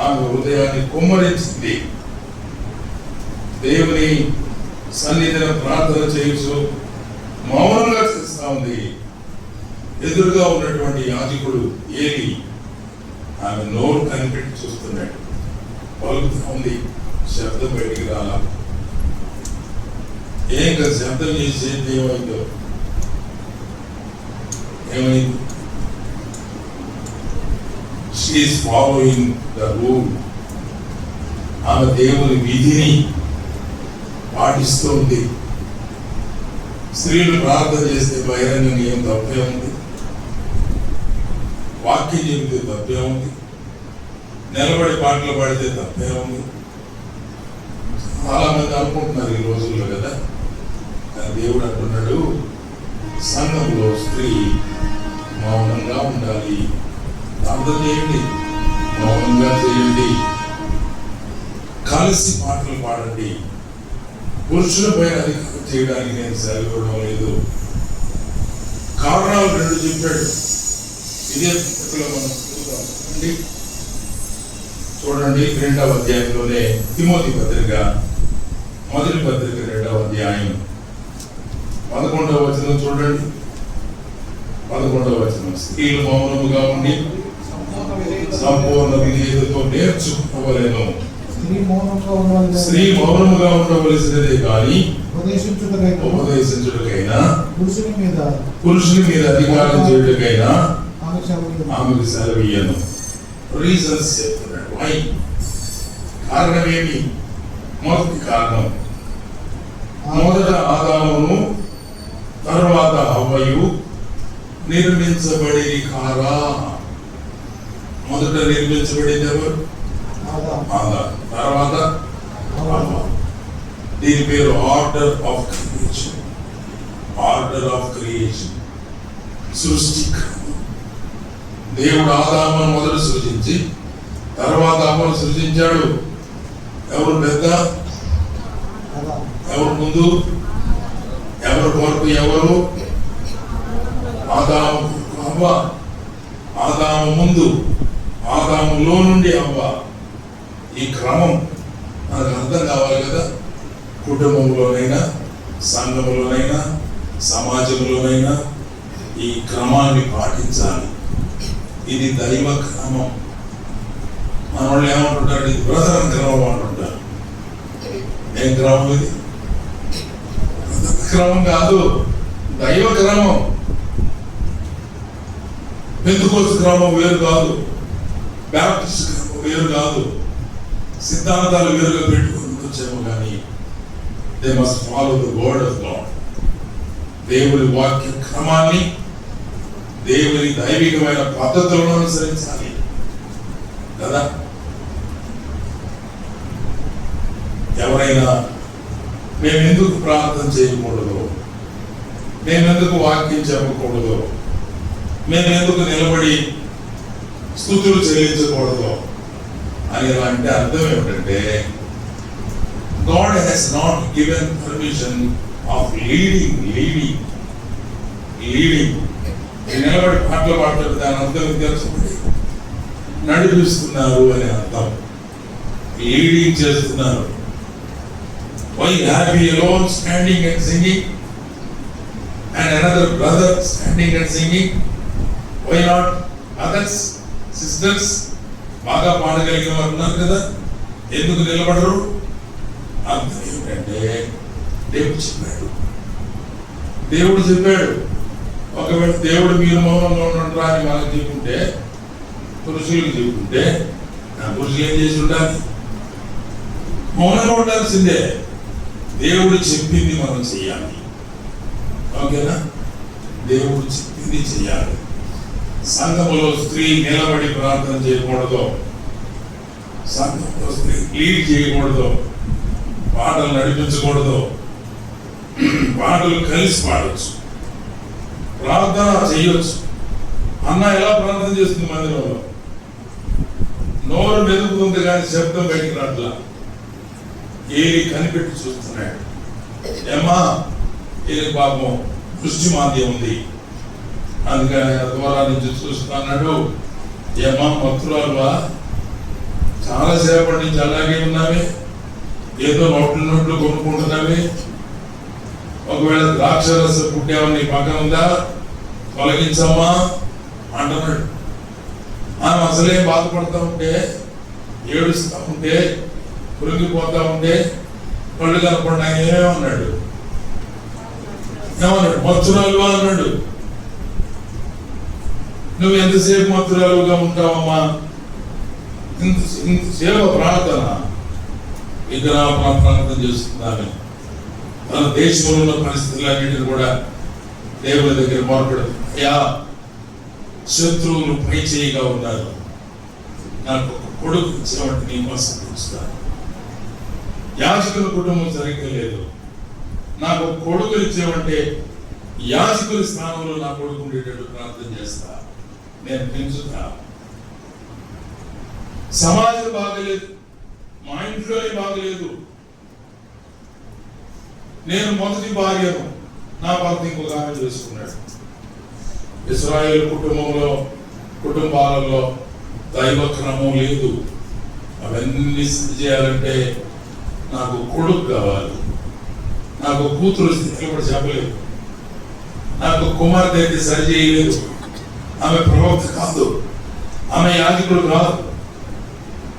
ఆమె హృదయాన్ని కుమ్మరించింది. దేవుని సన్నిధిని ప్రార్థన చేయొచ్చు, మౌనంగా చేస్తా ఉంది. ఎదురుగా ఉన్నటువంటి యాజకుడు ఏలి ఆమె నోరు కనిపెట్టి చూస్తున్నాడు. పలుకుతా ఉంది, శబ్దం బయటికి రాలా. ఏం కదా శబ్దం చేసి ఏమైందో, ఏమైంది? She is following the rule. ఆమె దేవుని విధిని పాటిస్తుంది. స్త్రీలు ప్రార్థన చేస్తే బహిరంగంగా ఏం తప్పే ఉంది? వాక్యం చెబితే తప్పే ఉంది? నిలబడి పాటలు పాడితే తప్పే ఉంది? చాలా మంది అనుకుంటున్నారు ఈ రోజుల్లో కదా. కానీ దేవుడు అంటున్నాడు, సంఘంలో స్త్రీ మౌనంగా ఉండాలి. ప్రార్థన చేయండి, మౌనంగా చేయండి, కలిసి పాటలు పాడండి. పురుషులపై అధికారం చేయడానికి నేను సెలవివ్వడం లేదు. కారణాలు 2 చెప్పాడు. ఇదే పుస్తకంలో మనం చూద్దాం. చూడండి 2వ అధ్యాయంలోనే తిమోతి పత్రిక, మొదటి పత్రిక 2వ అధ్యాయం 11వ వచనం చూడండి. 11వ వచనం, స్త్రీలు మౌనముగా ఉండి సంపూర్ణ విధేయతతో నేర్చుకోవలేను. స్త్రీ మౌనముగా ఉండవలసినదే కానీ ఉపదేశించుటకైనా పురుషుని మీద అధికారం చేయుటకైనా ఆమెకు సెలవీయను. రీజన్స్ చెప్తున్నాడు. వై? కారణమేమి? మొదటి కారణం, మొదట ఆదామును తర్వాత హవ్వయు నిర్మించబడి కారా. మొదట నిర్మించబడింది ఎవరు? ఆదాము. తర్వాత హవ్వ. దీని పేరు order of creation. Order of creation, సృష్టి. దేవుడు ఆదామును మొదట సృజించి తర్వాత హవ్వను సృజించాడు. ఎవరు పెద్ద? ఎవరు ముందు? ఎవరు కొరకు? ఎవరు? ఆదాము, హవ్వ. ఆదాము ముందు, ఆదాములో నుండి హవ్వ. ఈ క్రమం మనకు అర్థం కావాలి కదా. కుటుంబంలోనైనా, సంఘంలోనైనా, సమాజంలోనైనా ఈ క్రమాన్ని పాటించాలి. ఇది దైవ క్రమం. మన వాళ్ళు ఏమంటుంటారు? ఇది బ్రదర్ క్రమం అంటుంటారు. ఏం క్రమం ఇది? క్రమం కాదు, దైవ క్రమం. పెంతెకోస్తు క్రమం వేరు కాదు, బ్యాప్టిస్ట్ క్రమం వేరు కాదు. సిద్ధాంతాలు వేరుగా పెట్టుకుని వచ్చేమో కానీ they must follow the word of God. దేవుని వాక్య క్రమాన్ని, దేవుని దైవికమైన పద్ధతులను అనుసరించాలి కదా. ఎవరైనా మేము ఎందుకు ప్రార్థన చేయకూడదు, మేమెందుకు వాక్యం చెప్పకూడదు, మేమెందుకు నిలబడి స్తుతులు చెల్లించకూడదు అని అంటే అర్థం ఏమిటంటే, God has not given permission of leading. నిలబడి పాటలు పాడతాడు, దాని అర్థం తెలుసుకోండి, నడిపిస్తున్నారు అని అర్థం, లీడింగ్ చేస్తున్నారు. Why have we alone standing and singing and another brother standing and singing? Why not others, sisters? బాగా పాడగలిగిన వారు ఉన్నారు కదా, ఎందుకు నిలబడరు? అర్థం ఏమిటంటే, దేవుడు చెప్పాడు. ఒకవేళ దేవుడు మీరు మౌనంగా ఉండరా అని మనకు చెప్పుకుంటే, పురుషులకు చెప్పుకుంటే, నా పురుషులు ఏం చేసి ఉండాలి? మౌనంగా ఉండాల్సిందే. దేవుడు చెప్పింది మనం చెయ్యాలి, ఓకేనా? దేవుడు చెప్పింది చెయ్యాలి. సంఘములో స్త్రీ నిలబడి ప్రార్థన చేయకూడదు, సంఘంలో స్త్రీ లీడ్ చేయకూడదు, పాటలు నడిపించకూడదు. పాటలు కలిసి పాడవచ్చు, ప్రార్థన చేయొచ్చు. అన్న ఎలా ప్రార్థన చేస్తుంది మందిరంలో? నోరు మెదుపుతుంది కానీ శబ్దం బయటికి రాట్లా. ఏలి కనిపెట్టి చూస్తున్నాడు. ఏమా, ఏలి పాపం దృష్టి మాంద్యం ఉంది, అందుకని ద్వారా నుంచి చూస్తున్నాడు. ఏమా మత్తురాలువా, చాలాసేపటి నుంచి అలాగే ఉన్నావే, ఏదో నోట్లు కొనుక్కుంటున్నావే, ఒకవేళ ద్రాక్షరస పుట్టేవని నీ పక్కన ఉందా, తొలగించమ్మా అంటున్నాడు. ఆమె అసలే బాధపడతా ఉంటే, ఏడుస్తూ ఉంటే, కృంగిపోతా ఉంటే, కళ్ళు కనపడిన ఆయన ఏమన్నాడు? మత్తురాలువా అన్నాడు. నువ్వు ఎంతసేపు మత్తురాలుగా ఉంటావమ్మా? ఇంతసేపు ప్రార్థన, ఇక్కడ ప్రార్థన చేస్తున్నాను. మన దేశంలో ఉన్న పరిస్థితులన్నింటినీ కూడా దేవుని దగ్గర మొరపెడతాం. అయ్యా, శత్రువులు పై చేయిగా ఉన్నారు, నాకు ఒక కొడుకు ఇచ్చేవాటి నీ కోసం చూస్తాను. యాజకుల కుటుంబం సరిగ్గా లేదు, నాకు ఒక కొడుకులు ఇచ్చేవంటే యాజకుల స్థానంలో నా కొడుకు ఉండేటట్టు ప్రార్థన చేస్తా, నేను పెంచుతా. సమాజం బాగలేదు, మా ఇంట్లోనే బాగలేదు. నేను మొదటి భార్యను, నా భర్త ఇంకొక ఆమె చేసుకున్నాడు. ఇశ్రాయేలు కుటుంబాలలో దైవ క్రమం లేదు. అవన్నీ చేయాలంటే నాకు కొడుకు కావాలి, నాకు కూతురు కూడా చెప్పలేదు, నాకు కుమార్తె అయితే సరి చేయలేదు. ఆమె ప్రవక్త కాదు, ఆమె యాజకుడు కాదు.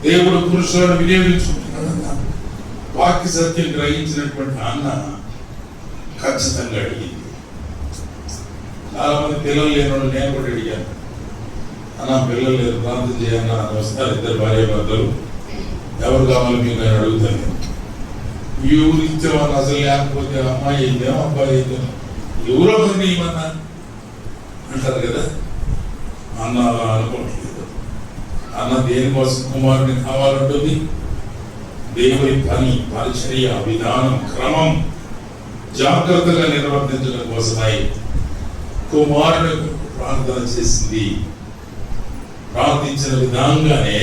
దేవుడు పురుషులను వినియోగించుకుంటున్నాడన్న వాక్య సత్యం గ్రహించినటువంటి అన్న ఖచ్చితంగా అడిగింది. చాలా మంది పిల్లలు లేని వాళ్ళు నేను కూడా అడిగాను, అన్న పిల్లలు లేదు ప్రార్థన చేయన్నా వస్తారు, ఇద్దరు భార్య భర్తలు, ఎవరు కావాలి మీకు నేను అడుగుతాను. ఈ ఊరు ఇచ్చేవాళ్ళు అసలు లేకపోతే అమ్మాయి అయితేమో అబ్బాయి అయితేమో ఎవరో కొన్ని ఏమన్నా అంటారు కదా. అన్న అలా అనుకోవట్లేదు. అన్న దేనికోసం కుమారుని కావాలంటుంది? దేవుని పని, పరిచర్య, విధానం, క్రమం జాగ్రత్తగా నిర్వర్తించడం కోసమై కుమారుని ప్రార్థన చేసింది. ప్రార్థించిన విధంగానే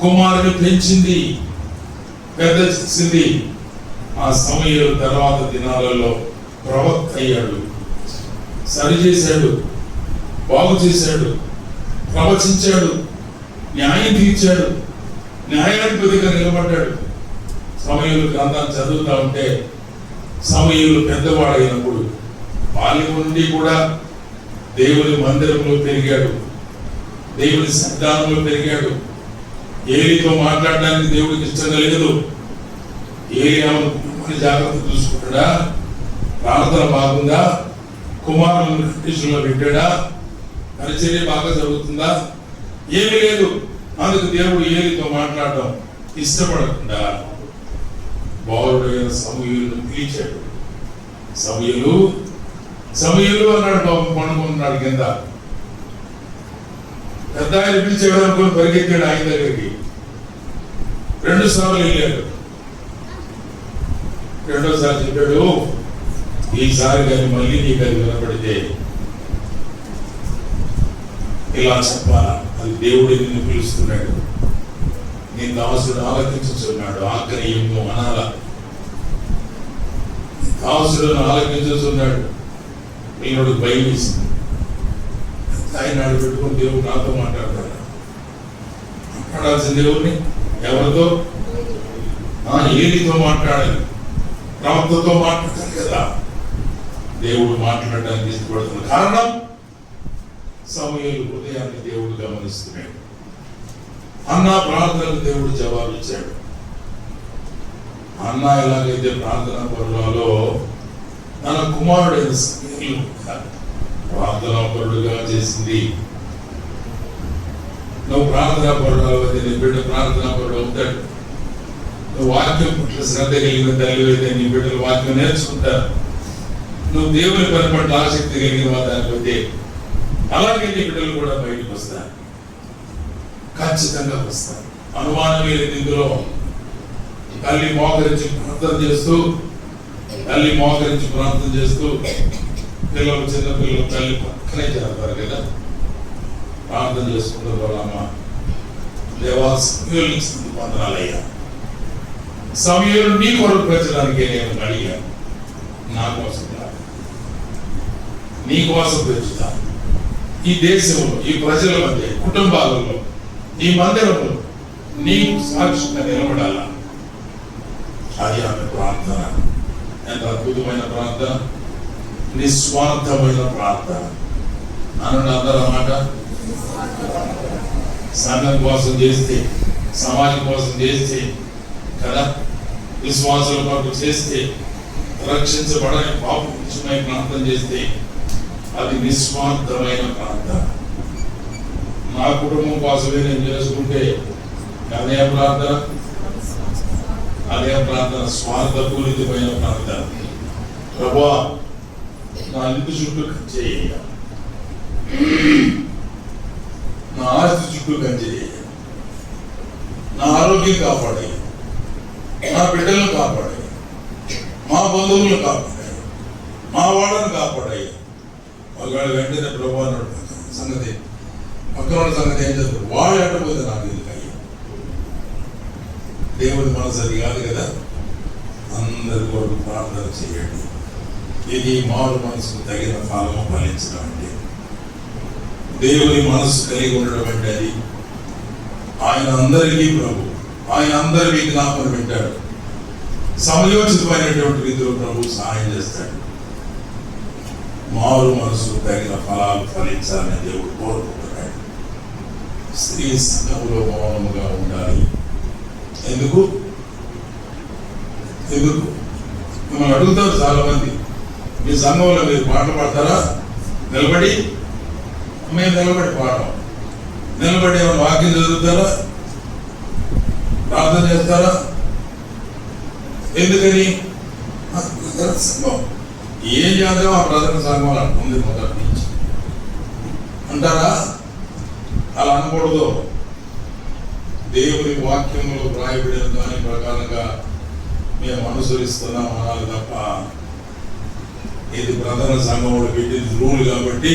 కుమారుని పెంచింది, పెద్ద చేసింది. ఆ సమయం తర్వాత దినాలలో ప్రవక్త అయ్యాడు, సరిచేశాడు, బాగు చేశాడు, ప్రవచించాడు, న్యాయం తీర్చాడు, న్యాయాధిపతిగా నిలబడ్డాడు. సమయంలో గ్రంథాన్ని చదువుతా ఉంటే సమయంలో పెద్దవాడైనప్పుడు బాల్యం నుండి కూడా దేవుని మందిరంలో పెరిగాడు, దేవుని సంతానంలో పెరిగాడు. ఏలితో మాట్లాడడానికి దేవుడికి ఇష్టంగా లేదు. ఏలి ఆమెను జాగ్రత్త చూసుకుంటాడా? ప్రార్థన బాగుందా? కుమారులను కండిషన్లో పెట్టాడా? పరిచర్య బాగా జరుగుతుందా? ఏమీ లేదు. అందుకు దేవుడు ఏలితో మాట్లాడడం ఇష్టపడకుండా బాలుడైన సమూయేలును పిలిచాడు. సమూయేలు అన్నాడు. బాబు పండుకున్నాడు కింద. పెద్ద ఆయన పిలిచాడు అనుకుని పరిగెత్తాడు ఆయన దగ్గరికి. 2 సార్లు వెళ్ళాడు. 2వ సారి చెప్పాడు, ఈసారి కానీ మళ్ళీ నీకు అది వినపడితే ఇలా చెప్పాలా, అది దేవుడు నిన్ను పిలుస్తున్నాడు, నీ దాసుడు ఆలకించుతున్నాడు, ఆగ్రహము అనాల. దాసుడు ఆలకించుతున్నాడు, నేను భయం వేసింది. ఆయన పెట్టుకుని దేవుడు నాతో మాట్లాడతాడు. మాట్లాడాల్సిన దేవుడిని ఎవరితో? ఏలితో మాట్లాడాలి, ప్రవక్తతో మాట్లాడాలి కదా. దేవుడు మాట్లాడడానికి ఇష్టపడుతున్న కారణం సమూయేలు హృదయాన్ని దేవుడు గమనిస్తున్నాడు. అన్నా ప్రార్థనకు దేవుడు జవాబు ఇచ్చాడు. అన్నా ఎలాగైతే ప్రార్థనా పరులలో తన కుమారుడైన సమూయేలు ప్రార్థనా పరుడుగా చేసింది. నువ్వు ప్రార్థనా పరుడు అయితే నీ బిడ్డ ప్రార్థనా పరుడు అవుతాడు. నువ్వు వాక్యం పట్ల శ్రద్ధ కలిగిన తల్లి అయితే నీ బిడ్డలు వాక్యం నేర్చుకుంటారు. నువ్వు దేవుని పని పట్ల ఆసక్తి కలిగిన వాదానికైతే అలాగే నీ బిడ్డలు కూడా బయటకు వస్తారు, ఖచ్చితంగా వస్తారు. అనుమానం లేదు ఇందులో. తల్లి మోకరించి ప్రార్థన చేస్తూ పిల్లలు, చిన్న పిల్లలు తల్లి పక్కనే చేస్తారు కదా, ప్రార్థన చేసుకుంటారు. వాళ్ళ అమ్మ దేవా సమూయేలు వందనాలయ్యా, సమూయేలు నీ కొరకు పెంచడానికి నేను అడిగాను, నా కోసం కాదు, నీ కోసం పెంచుతాను. ఈ దేశంలో, ఈ ప్రజల మధ్య, కుటుంబాలలో, ఈ మందిరంలో నీకు సాక్షిగా నిలబడాల. అది ఆమె ప్రార్థన. ఎంత అద్భుతమైన ప్రార్థన, నిస్వార్థమైన ప్రార్థన. అనండి అందరూ అన్నమాట. సంఘం కోసం చేస్తే, సమాజం కోసం చేస్తే కదా, విశ్వాసుల కొరకు చేస్తే, రక్షించబడని పాపం విషయమై ప్రార్థన చేస్తే అది నిస్వార్థమైన ప్రార్థన. నా కుటుంబం కోసమే నేను చేసుకుంటే అదే ప్రార్థన, స్వార్థపూరితమైన ప్రార్థన. ప్రభువా నా ఇంటి చుట్టూ కంచేయ, నా ఆస్తి చుట్టూ కంచేయ, నా ఆరోగ్యం కాపాడే, నా బిడ్డలను కాపాడే, మా బంధువులను కాపాడే, మా వాళ్ళను కాపాడే. ఒకవేళ వెంటనే ప్రభు అన్నాడు సంగతి, పక్కన వాళ్ళ సంగతి ఏం చేస్తారు, వాళ్ళు ఎట్టపోతే నాకు ఇది అయ్యి. దేవుడి మనసు అది కాదు కదా. అందరి కొరకు ప్రార్థన చేయండి. ఇది మారు మనసుకు తగిన ఫలము ఫలించడం అంటే, దేవుని మనసు కలిగి ఉండడం అంటే అది. ఆయన అందరికీ ప్రభు, ఆయన అందరి విజ్ఞాపన వింటాడు. సమయోచితమైనటువంటి రీతిలో ప్రభు సహాయం చేస్తాడు. మారు మనసు తగిన ఫలాలు ఫలించాలని దేవుడు కోరుకుంటున్నాడు. స్త్రీ సంఘములో మౌనముగా ఉండాలి. ఎందుకు మిమ్మల్ని అడుగుతారు చాలా మంది, మీ సంఘంలో మీరు పాటలు పాడతారా? నిలబడి మేము నిలబడి పాడడం, నిలబడి ఏమైనా వాక్యం చదువుతారా? ప్రార్థన చేస్తారా? ఎందుకని? సంఘం ఏం చేద్దాం ఆ ప్రజల సంఘం అంటుంది మొదటి నుంచి అంటారా? అలా అనకూడదు. దేవుని వాక్యంలో రాయబడిన దాని ప్రకారంగా మేము అనుసరిస్తున్నాం అనాలి తప్ప, ఇది ప్రధాన సంఘంలో పెట్టింది రూల్ కాబట్టి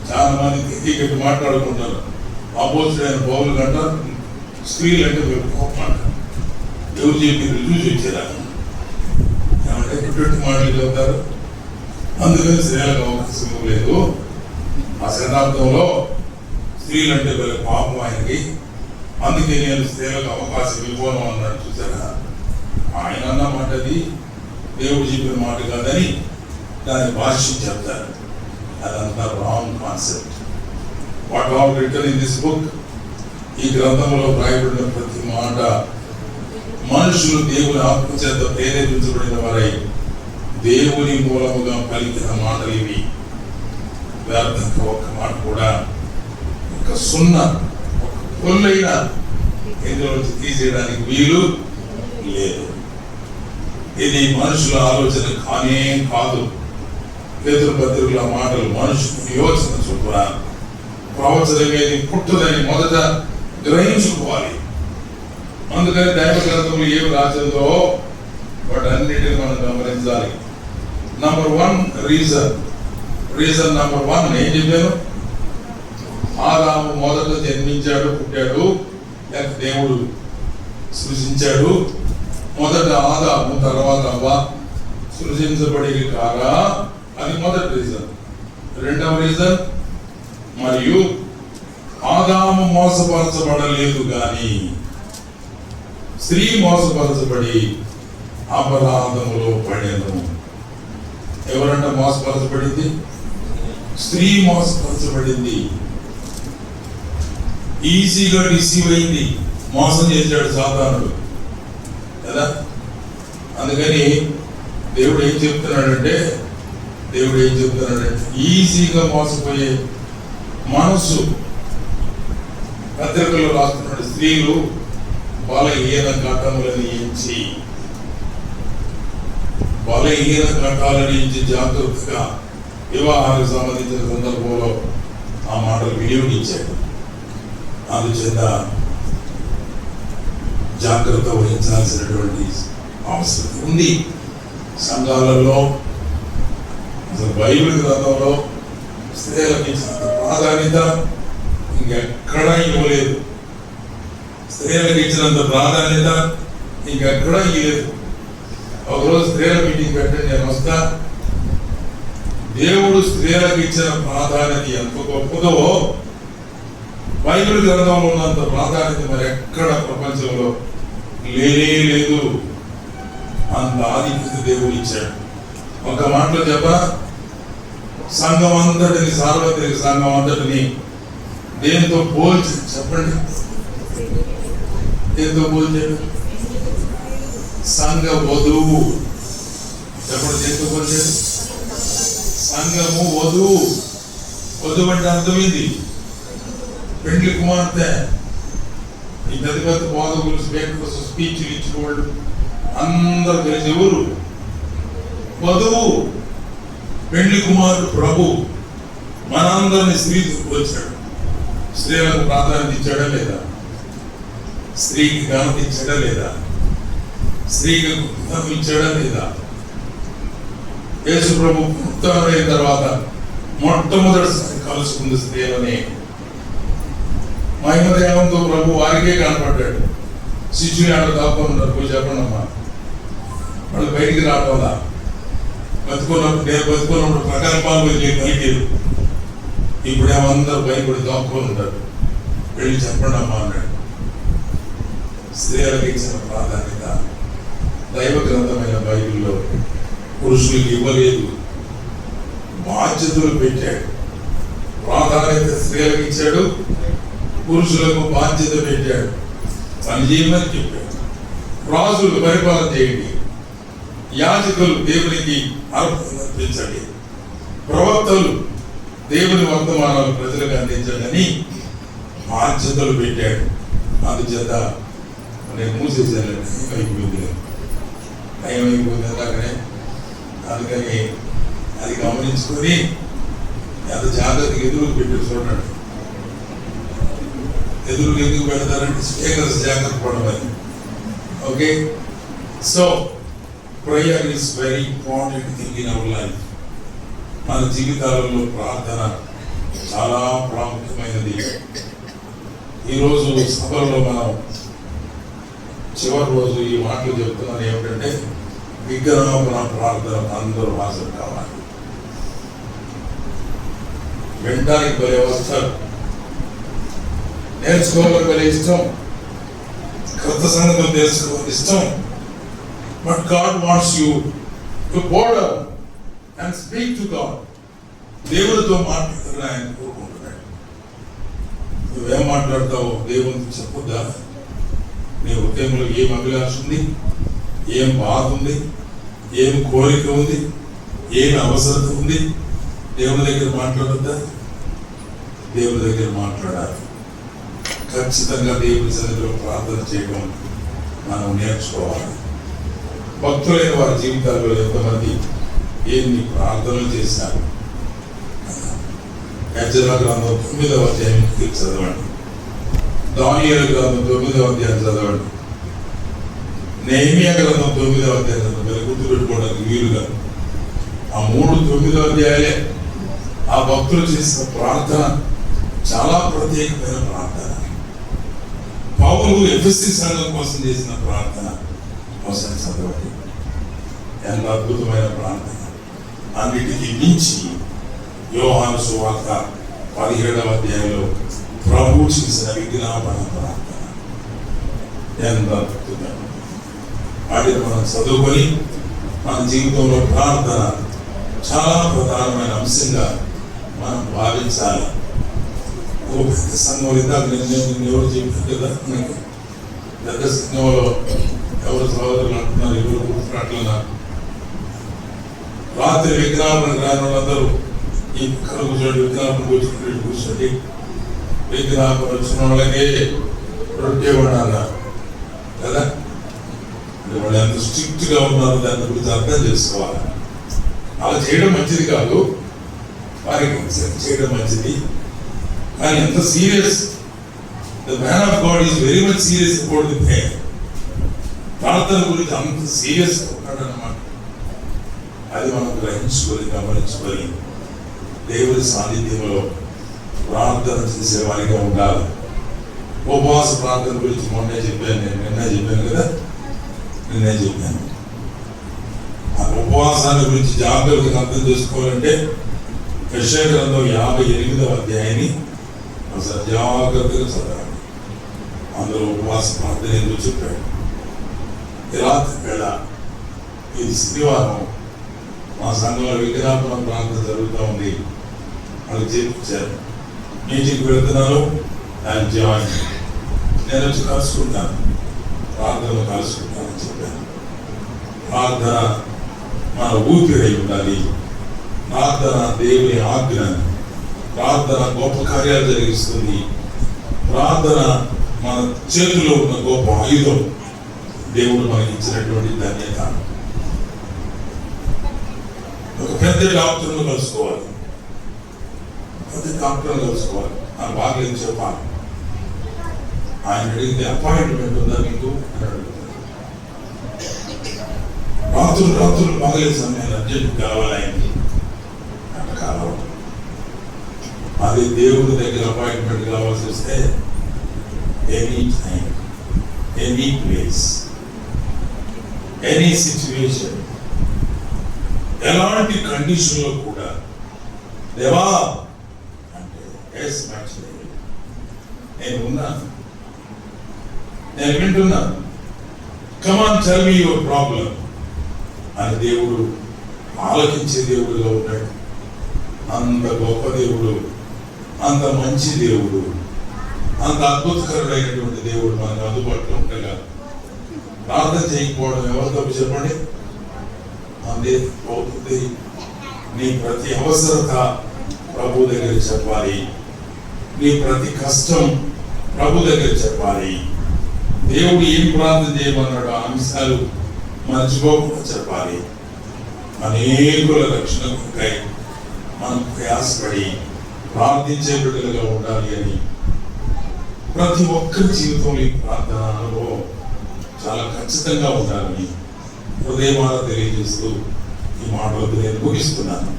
చాలా మంది టికెట్ మాట్లాడుకుంటారు. అపోజిట్ పౌరులు కంటారు, స్త్రీలు అంటే కోపం అంటారు. ఎవరు చెప్పి చూసి వచ్చారా ఏమంటే ఇటువంటి మాటలు చెబుతారు. అందుకని స్త్రీలకు అవకాశం లేదు. ఆ శతాబ్దంలో స్త్రీలు అంటే పాపం ఆయనకి, అందుకే నేను స్త్రీలకు అవకాశం ఇవ్వను అన్నాడు. చూసారా, ఆయన అన్న మాట అది దేవుడు చెప్పిన మాట కాదని దాని భాష్యం చెప్తారు. అదంతా wrong concept. What all return in this book, ఈ గ్రంథంలో రాయబడిన ప్రతి మాట మనుషులు దేవుని ఆత్మ చేత ప్రేరేపించబడిన వారై దేవుని మూలముగా పలికిన మాటలు ఇవి. వ్యర్థంగా ఒక్క మాట కూడా, ఒక సున్నా, ఒక పొల్లైనా ఇందులో తీసేయడానికి వీలు లేదు. ఇది మనుషుల ఆలోచన కానే కాదు. పేతురుపత్రికల మాటలు మనుషుల యోచన చొప్పున ప్రవచనమేది పుట్టదని మొదట గ్రహించుకోవాలి. అందుకని దైవ గ్రంథంలో ఏమి రాసిందో వాటన్నిటిని మనం గమనించాలి. నంబర్ 1 రీజన్ నంబర్ 1 ఏం చెప్పాను? ఆదాము మొదట జన్మించాడు, పుట్టాడు, లేక దేవుడు సృజించాడు. మొదట ఆదాము తర్వాత అవ్వ సృజించబడి కాగా, అది మొదటి రీజన్. రెండవ రీజన్, మరియు ఆదాము మోసపరచబడలేదు కానీ స్త్రీ మోసపరచబడి అపరాధములో పడెను. ఎవరంట మోసపరచబడింది? స్త్రీ మోసపరచబడింది. ఈజీగా డిసీవ్ అయింది, మోసం చేశాడు సాతానుడు కదా. అందుకని దేవుడు ఏం చెప్తున్నాడంటే ఈజీగా మోసపోయే మనసు పత్రికలో రాస్తున్నాడు. స్త్రీలు బలహీన ఘటములను ఎంచి జాగ్రత్తగా వివాహానికి సంబంధించిన సందర్భంలో ఆ మాటలు వినియోగించాడు. అందుచేత జాగ్రత్త వహించాల్సినటువంటి అవసరం ఉంది. సంఘాలలో, అసలు బైబిల్ గ్రంథంలో స్త్రీలకి ప్రాధాన్యత ఇంకెక్కడా ఇవ్వలేదు. స్త్రీలకు ఇచ్చినంత ప్రాధాన్యత ఇంకెక్కడా ఇవ్వలేదు. ఒకరోజు స్త్రీల మీటింగ్ పెట్టండి, నేను వస్తా. దేవుడు స్త్రీలకు ఇచ్చిన ప్రాధాన్యత ఎంత గొప్పదో బైబిల్ గ్రంథంలో ఉన్నంత ప్రాధాన్యత మరి ఎక్కడ ప్రపంచంలో లేదు. అంత ఆధిక్యత దేవుడు ఇచ్చాడు. ఒక మాటలో చెప్పరా, సంఘం అంతటిని, సార్వత్రిక సంఘం అంతటిని దేనితో పోల్చి చెప్పండి? దేనితో పోల్చాడు? సంఘ వధువు. చెప్పండి, దేనితో పోల్చాడు? సంఘము వధువు. వధువు అంటే అర్థమైంది పెండ్లి కుమార్తె. ఈ పెద్ద పెద్ద బోధకులు, స్పీకర్స్, స్పీచ్లు ఇచ్చేవాళ్ళు అందరూ కలిసి ఎవరు? వధువు. పెండ్లి కుమారుడు ప్రభు. మనందరినీ స్త్రీతో పోల్చాడు. స్త్రీలకు ప్రాధాన్యత ఇచ్చాడా లేదా? స్త్రీకి ఘనత ఇచ్చాడా లేదా? స్త్రీకి ఘనత ఇచ్చాడా లేదా? యేసు ప్రభు పుట్టిన తర్వాత మొట్టమొదటిసారి కలుసుకుంది స్త్రీలని. మహిమదేవంతో ప్రభు వారికే కనపడ్డాడు. శిష్యుని ఆడ దాక్కుని ఉన్నారు, పోయి చెప్పండి అమ్మా. వాళ్ళు బయటికి రావట్లా. బతుకున్నప్పుడు ప్రకల్పాలు బయటికి. ఇప్పుడు ఏమందరూ భయపడి దాక్కుని ఉంటారు. వెళ్ళి చెప్పండి అమ్మా అన్నాడు. స్త్రీలకు ఇచ్చిన ప్రాధాన్యత దైవ గ్రంథమైన బైబిల్లో పురుషులకు ఇవ్వలేదు. బాధ్యతలు పెట్టాడు. ప్రాధాన్యత స్త్రీలకు ఇచ్చాడు, పురుషులకు బాధ్యత పెట్టాడు. పని చేయమని చెప్పాడు. రాజులు పరిపాలన చేయండి, యాజకులు దేవునికి అర్పించండి, ప్రవక్తలు దేవుని వర్తమానాలు ప్రజలకు అందించండి అని బాధ్యతలు పెట్టాడు. అందుచేత నేను మూసేసాను, ఏమైపోయింది అలాగనే. అందుకని అది గమనించుకొని ఎంత జాగ్రత్తగా ఎదురు పెట్టి చూడండి. ఎదురు ఎందుకు పెడతారంటే స్పీకర్స్ జాగ్రత్త పడమని. Okay, so prayer is very important thing in our life. మన జీవితాలలో ప్రార్థన చాలా ప్రాముఖ్యమైనది. ఈరోజు సభలో మనం చివరి రోజు ఈ మాటలు చెప్తున్నాను ఏమిటంటే, విగ్రహాపన ప్రార్థన అందరూ హాజరు కావాలి. వినడానికి భలే వస్తారు, నేర్చుకోవాలని భలే ఇష్టం, కొత్త సంగతులు తెలుసుకోవాలని ఇష్టం. But God wants you to బో down and speak to God. దేవుడితో మాట్లాడుతున్నా ఆయన కోరుకుంటున్నాడు. నువ్వేం మాట్లాడతావో దేవునికి చెప్పొద్దా? నీ హృదయంలో ఏం అభిలాష ఉంది, ఏం బాధ ఉంది, ఏం కోరిక ఉంది, ఏం అవసరత ఉంది, దేవుని దగ్గర మాట్లాడొద్దా? దేవుని దగ్గర మాట్లాడాలి. ఖచ్చితంగా దేవుని సన్నిధిలో ప్రార్థన చేయడం మనం నేర్చుకోవాలి. భక్తులైన వారి జీవితాల్లో ఎంతమంది ఎన్ని ప్రార్థనలు చేశారు? యెజ్రా గ్రంథం 9వ అధ్యాయం చదవండి, దానియేలు గ్రంథం 9వ అధ్యాయం చదవండి. నెహెమియా గ్రంథం 9వ అధ్యాయం మీరు గుర్తుపెట్టుకోవడానికి వీలుగా ఆ 9వ అధ్యాయాలే ఆ భక్తులు చేసిన ప్రార్థన చాలా ప్రత్యేకమైన ప్రార్థన. పౌలు ఎఫెసీ సంఘం కోసం చేసిన ప్రార్థన కోసం చదవండి. ఎంత అద్భుతమైన ప్రార్థన. అన్నిటికీ మించి యోహాను సువార్త 17వ అధ్యాయంలో ప్రభు చేసిన విజ్ఞాపన ప్రార్థన ఎంత అద్భుతమైన. వాటిని మనం చదువుకొని మన జీవితంలో ప్రార్థన చాలా ప్రధానమైన అంశంగా మనం భావించాలి. ఓ పెద్ద సంఘం ఇందాక నేను ఎవరు చెప్పాను కదా, మనకి పెద్ద సంఘంలో ఎవరు సహోదరులు అంటున్నారు, ఎవరు కూర్చున్నట్లున్నా రాత్రి విజ్ఞాపన రాని వాళ్ళందరూ ఈ పక్కన కూర్చోండి, విజ్ఞాపన కూర్చోండి, విజ్ఞాపన వచ్చిన వాళ్ళకే రొట్టె అన్నారు కదా. వాళ్ళు ఎంత స్ట్రిక్ట్ గా ఉన్నారు దాని గురించి అర్థం చేసుకోవాలి. అలా చేయడం మంచిది కాదు, వారికి చేయడం మంచిది, కానీ ఎంత serious. The man of God is very much serious about the prayer. ప్రార్థన గురించి అంత సీరియస్ ఉన్నాడన్నమాట. అది మనం గ్రహించుకొని గమనించుకొని దేవుడి సాన్నిధ్యంలో ప్రార్థన చేసే వారిగా ఉండాలి. ఉపవాస ప్రార్థన గురించి నిన్నే చెప్పాను కదా. ఆ ఉపవాసాన్ని గురించి జాగ్రత్తగా అర్థం చేసుకోవాలంటే యెషయా గ్రంథం 58వ అధ్యాయాన్ని ఒకసారి జాగ్రత్తగా చదవండి. అందులో ఉపవాస ప్రార్థన ఎందుకు చెప్పాడు. రాత్రి వేళ ఇది శనివారం మా సంఘంలో విజ్ఞాపన ప్రార్థన జరుగుతూ ఉంది. వాళ్ళు చేర్చారు, మీటింగ్కి వెళ్తున్నాను, ఆయన జాయిన్, నేను వచ్చి కలుసుకుంటాను, ప్రార్థనలు కలుసుకుంటానని చెప్పాను. ప్రార్థన మన ఊపిరై ఉండాలి. ప్రార్థన దేవుని ఆజ్ఞ. ప్రార్థన గొప్ప కార్యాలు జరిగిస్తుంది. ప్రార్థన మన చేతిలో ఉన్న గొప్ప ఆయుధం. దేవుడు మనకి ఇచ్చినటువంటి ధన్యత. ఒక పెద్ద డాక్టర్ను కలుసుకోవాలి, ఆయన బాగలేదు చెప్పాలి. ఆయన అడిగితే అపాయింట్మెంట్ ఉందా మీకు అని అడుగుతారు. రాత్రులు బాగలేదు సమయాన్ని అర్జెంట్ కావాలి ఆయనకి అట్లా కావాలి. అది దేవుడి దగ్గర అపాయింట్మెంట్ కావాల్సి వస్తే any time, any place, any situation, ఎలాంటి కండిషన్ లో కూడా దేవా అంటే ఎస్ మ్యాచ్ నేను ఉన్నాను, నేను వింటున్నాను, come on tell me your problem అని దేవుడు ఆలోచించే దేవుడుగా ఉన్నాడు. అంత గొప్ప దేవుడు, అంత మంచి దేవుడు, అంత అద్భుతకరుడైనటువంటి దేవుడు మనకు అందుబాటులో ఉండగా ప్రార్థన చేయకపోవడం ఎవరు తప్పు చెప్పండి? అందే అవుతుంది. నీ ప్రతి అవసరత ప్రభు దగ్గర చెప్పాలి. నీ ప్రతి కష్టం ప్రభు దగ్గర చెప్పాలి. దేవుడు ఏం ప్రార్థన చేయమన్నాడు ఆ అంశాలు మర్చిపోకుండా చెప్పాలి. అనేకుల రక్షణకై మనం ప్రయాసపడి ప్రార్థించే బిడ్డలుగా ఉండాలి అని ప్రతి ఒక్కరి జీవితంలో ఈ ప్రార్థన అనుభవం చాలా ఖచ్చితంగా ఉండాలని హృదయమాన తెలియజేస్తూ ఈ మాటలతో నేను ముగిస్తున్నాను.